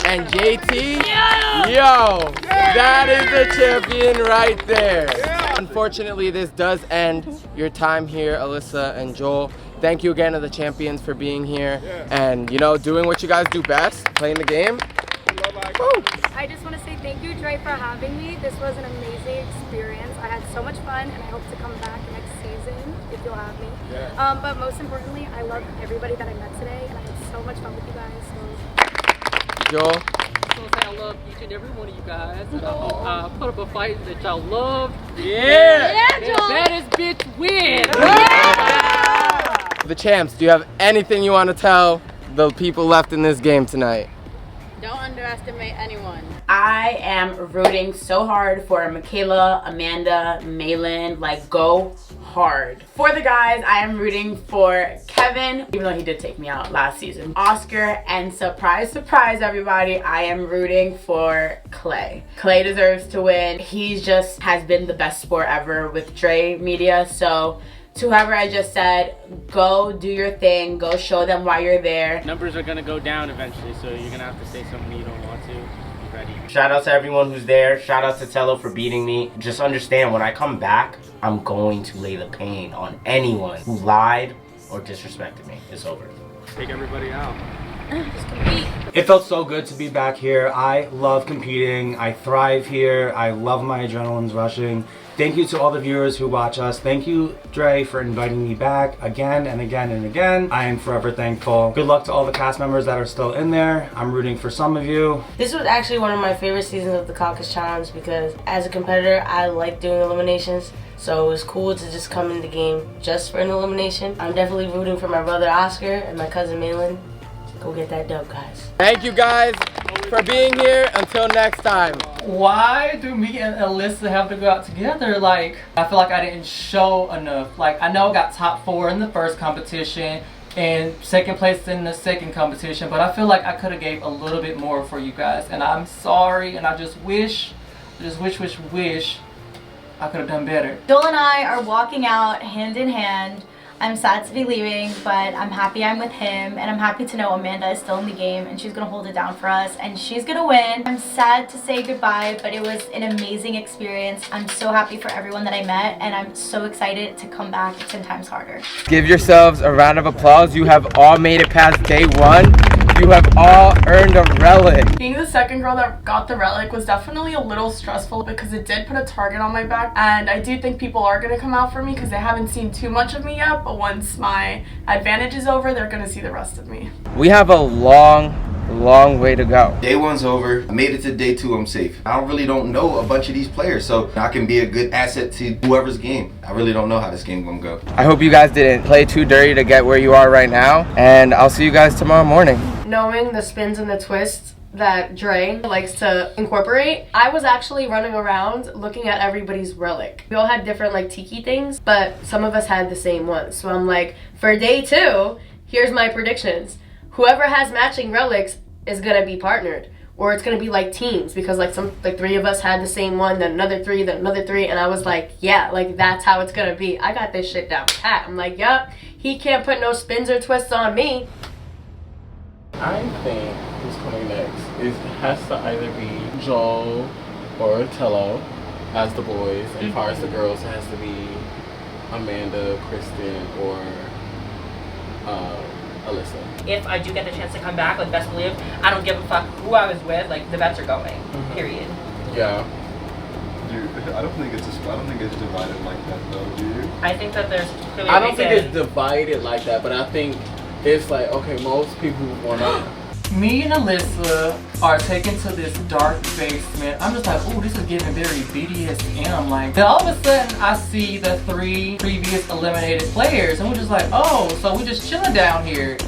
And JT, yo, that is the champion right there. Unfortunately, this does end your time here, Alyssa and Joel. Thank you again to the champions for being here and, you know, doing what you guys do best, playing the game. Woo. I just want to say thank you, Dre, for having me. This was an amazing experience. I had so much fun, and I hope to come back next season if you'll have me. But most importantly, I love everybody that I met today, and I had so much fun with you guys. So. Joel? I just want to say I love each and every one of you guys, and I hope I put up a fight that y'all love. Yeah! Joel! Baddest bitch win! The champs, do you have anything you want to tell the people left in this game tonight? Don't underestimate anyone. I am rooting so hard for Michaela, Amanda, Malin, like go hard. For the guys, I am rooting for Kevin, even though he did take me out last season. Oscar, and surprise, surprise everybody, I am rooting for Clay. Clay deserves to win. He just has been the best sport ever with Dre Media, so to whoever I just said, go do your thing, go show them why you're there. Numbers are gonna go down eventually, so you're gonna have to say something you don't want to. Be ready. Shout out to everyone who's there. Shout out to Tello for beating me. Just understand, when I come back, I'm going to lay the pain on anyone who lied or disrespected me. It's over. Take everybody out. It felt so good to be back here. I love competing. I thrive here. I love my adrenaline's rushing. Thank you to all the viewers who watch us. Thank you, Dre, for inviting me back again and again and again. I am forever thankful. Good luck to all the cast members that are still in there. I'm rooting for some of you. This was actually one of my favorite seasons of the Caucus Challenge because as a competitor, I like doing eliminations. So it was cool to just come in the game just for an elimination. I'm definitely rooting for my brother Oscar and my cousin Malin. Go get that dub, guys. Thank you guys for being here. Until next time. Why do me and Alyssa have to go out together? Like, I feel like I didn't show enough. Like, I know I got top 4 in the first competition. and second place in the second competition, but I feel like I could have gave a little bit more for you guys, and I'm sorry, and I just wish I could have done better. Joel and I are walking out hand in hand. I'm sad to be leaving, but I'm happy I'm with him, and I'm happy to know Amanda is still in the game and she's gonna hold it down for us and she's gonna win. I'm sad to say goodbye, but it was an amazing experience. I'm so happy for everyone that I met, and I'm so excited to come back 10 times harder. Give yourselves a round of applause. You have all made it past day 1. You have all earned a relic. Being the second girl that got the relic was definitely a little stressful because it did put a target on my back, and I do think people are going to come out for me because they haven't seen too much of me yet, but once my advantage is over, they're going to see the rest of me. We have a long way to go. Day 1's over. I made it to day 2. I'm safe. I really don't know a bunch of these players, so I can be a good asset to whoever's game. I really don't know how this game gonna go. I hope you guys didn't play too dirty to get where you are right now, and I'll see you guys tomorrow morning. Knowing the spins and the twists that Dre likes to incorporate, I was actually running around looking at everybody's relic. We all had different like tiki things, but some of us had the same ones. So I'm like, for day 2, here's my predictions. Whoever has matching relics is gonna be partnered, or it's gonna be like teams, because like 3 of us had the same one, then another 3, then another 3, and I was like, yeah, like that's how it's gonna be. I got this shit down pat. I'm like, yup, he can't put no spins or twists on me. I think who's coming next has to either be Joel or Tello as the boys, and as far as the girls, it has to be Amanda, Kristen, or Alyssa. If I do get the chance to come back, like best believe, I don't give a fuck who I was with. Like the bets are going. Period. Yeah. I don't think it's divided like that though. Do you? I think that there's clearly I don't think it's divided like that, but I think it's like, okay, most people want to. Me and Alyssa are taken to this dark basement. I'm just like, ooh, this is giving very BDSM. Like, then all of a sudden, I see the 3 previous eliminated players, and we're just like, oh, so we're just chilling down here.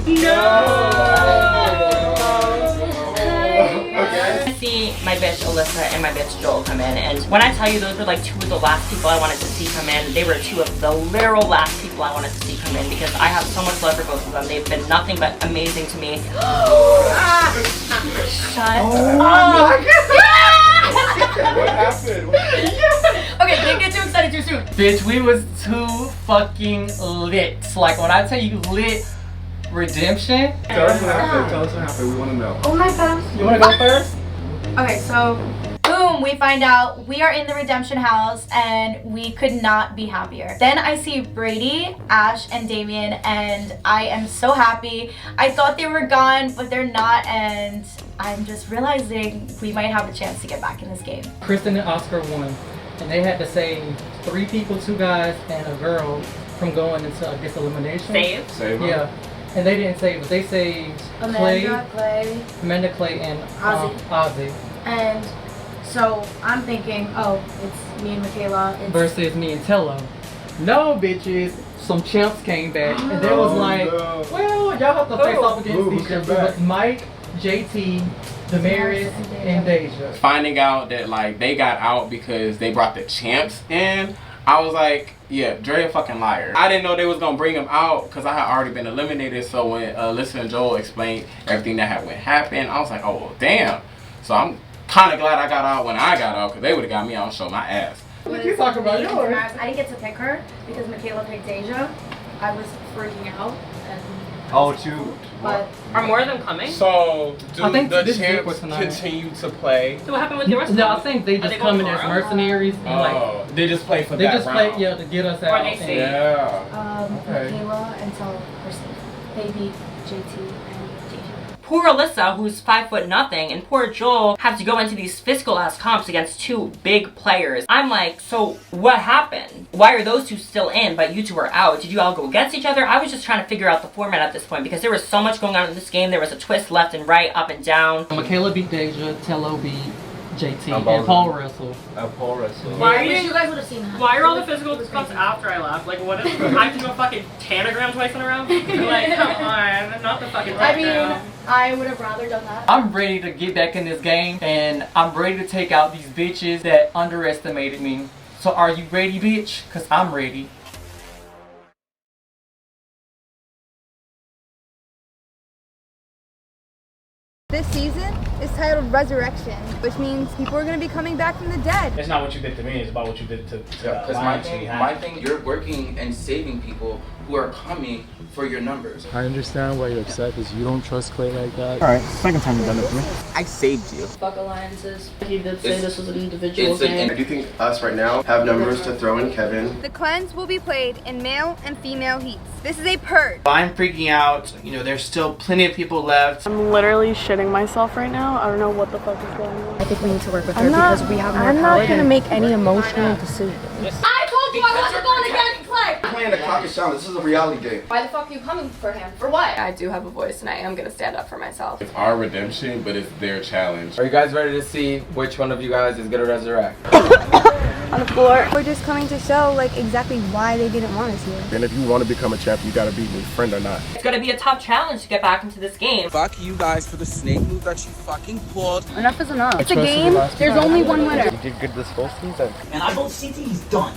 I see my bitch Alyssa and my bitch Joel come in, and when I tell you those were like 2 of the last people I wanted to see come in, they were 2 of the literal last people I wanted to see come in, because I have so much love for both of them. They've been nothing but amazing to me. Shut up. What happened? Okay, didn't get too excited too soon. Bitch, we was too fucking lit. Like, when I tell you lit, redemption. Tell us what happened. Tell us what happened. We want to know. Oh my gosh. You want to go first? Okay, so boom, we find out we are in the redemption house and we could not be happier. Then I see Brady, Ash, and Damien, and I am so happy. I thought they were gone, but they're not, and I'm just realizing we might have a chance to get back in this game. Kristen and Oscar won, and they had to save 3 people, 2 guys, and a girl from going into, I guess, elimination. Save them? Yeah. And they didn't save us. They saved Amanda, Clay, and Ozzy. And so I'm thinking, oh, it's me and Michaela. Versus me and Tello. No, bitches. Some champs came back, and they was like, well, y'all have to face off against each other. But Mike, JT, Damaris, and Deja. Finding out that like they got out because they brought the champs in, I was like, yeah, Dre a fucking liar. I didn't know they was gonna bring him out because I had already been eliminated. So when Alyssa and Joel explained everything that had happened, I was like, oh well, damn. So I'm kind of glad I got out when I got out, because they would have got me out and showed my ass. What you talking about? Yours? I didn't get to pick her because Michaela picked Deja. I was freaking out. Oh, shoot. But are more of them coming? So, do I think the this champs continue to play? So what happened with the rest of No, them? I think they just come in as mercenaries. And Oh, they just play for they that just round. play, yeah, to get us out. Or they see. Yeah. Michaela and Tello were safe. They beat JT and Deja. Poor Alyssa, who's 5'0", and poor Joel have to go into these physical ass comps against 2 big players. I'm like, so what happened? Why are those 2 still in, but you 2 are out? Did you all go against each other? I was just trying to figure out the format at this point, because there was so much going on in this game. There was a twist left and right, up and down. Michaela beat Deja, Tello beat JT, I'm and Paul wrestle. Paul wrestle. Why are You guys would have seen that. Why are all the physical stuff after I left? Like, what is I have to do a fucking tanagram twice in a row? Like, come on, not the fucking I mean, I would have rather done that. I'm ready to get back in this game, and I'm ready to take out these bitches that underestimated me. So are you ready, bitch? Because I'm ready. this season is titled Resurrection, which means people are going to be coming back from the dead. It's not what you did to me, it's about what you did to Because my thing, you're working and saving people who are coming for your numbers. I understand why you're upset because you don't trust Clay like that. Alright, second time you've done it to me. I saved you. Fuck alliances. He did say this was an individual I game. do think us right now have numbers to throw in Kevin. The cleanse will be played in male and female heats. This is a purge. I'm freaking out. You know, there's still plenty of people left. I'm literally shitting myself right now. I don't know what the fuck is going on. I think we need to work with her because we have more power. I'm not gonna make any emotional decisions. I told you I wasn't going against Clay! I'm playing the Caucus challenge. This is a reality game. Why the fuck are you coming for him? For what? I do have a voice and I am gonna stand up for myself. It's our redemption, but it's their challenge. Are you guys ready to see which one of you guys is gonna resurrect? On the floor. We're just coming to show like exactly why they didn't want us here. And if you want to become a champ, you gotta beat me, friend or not. It's gonna be a tough challenge to get back into this game. Fuck you guys for the snake move that you fucking pulled. Enough is enough. It's a game. There's only one winner. You did good this whole season. And I vote CT, he's done.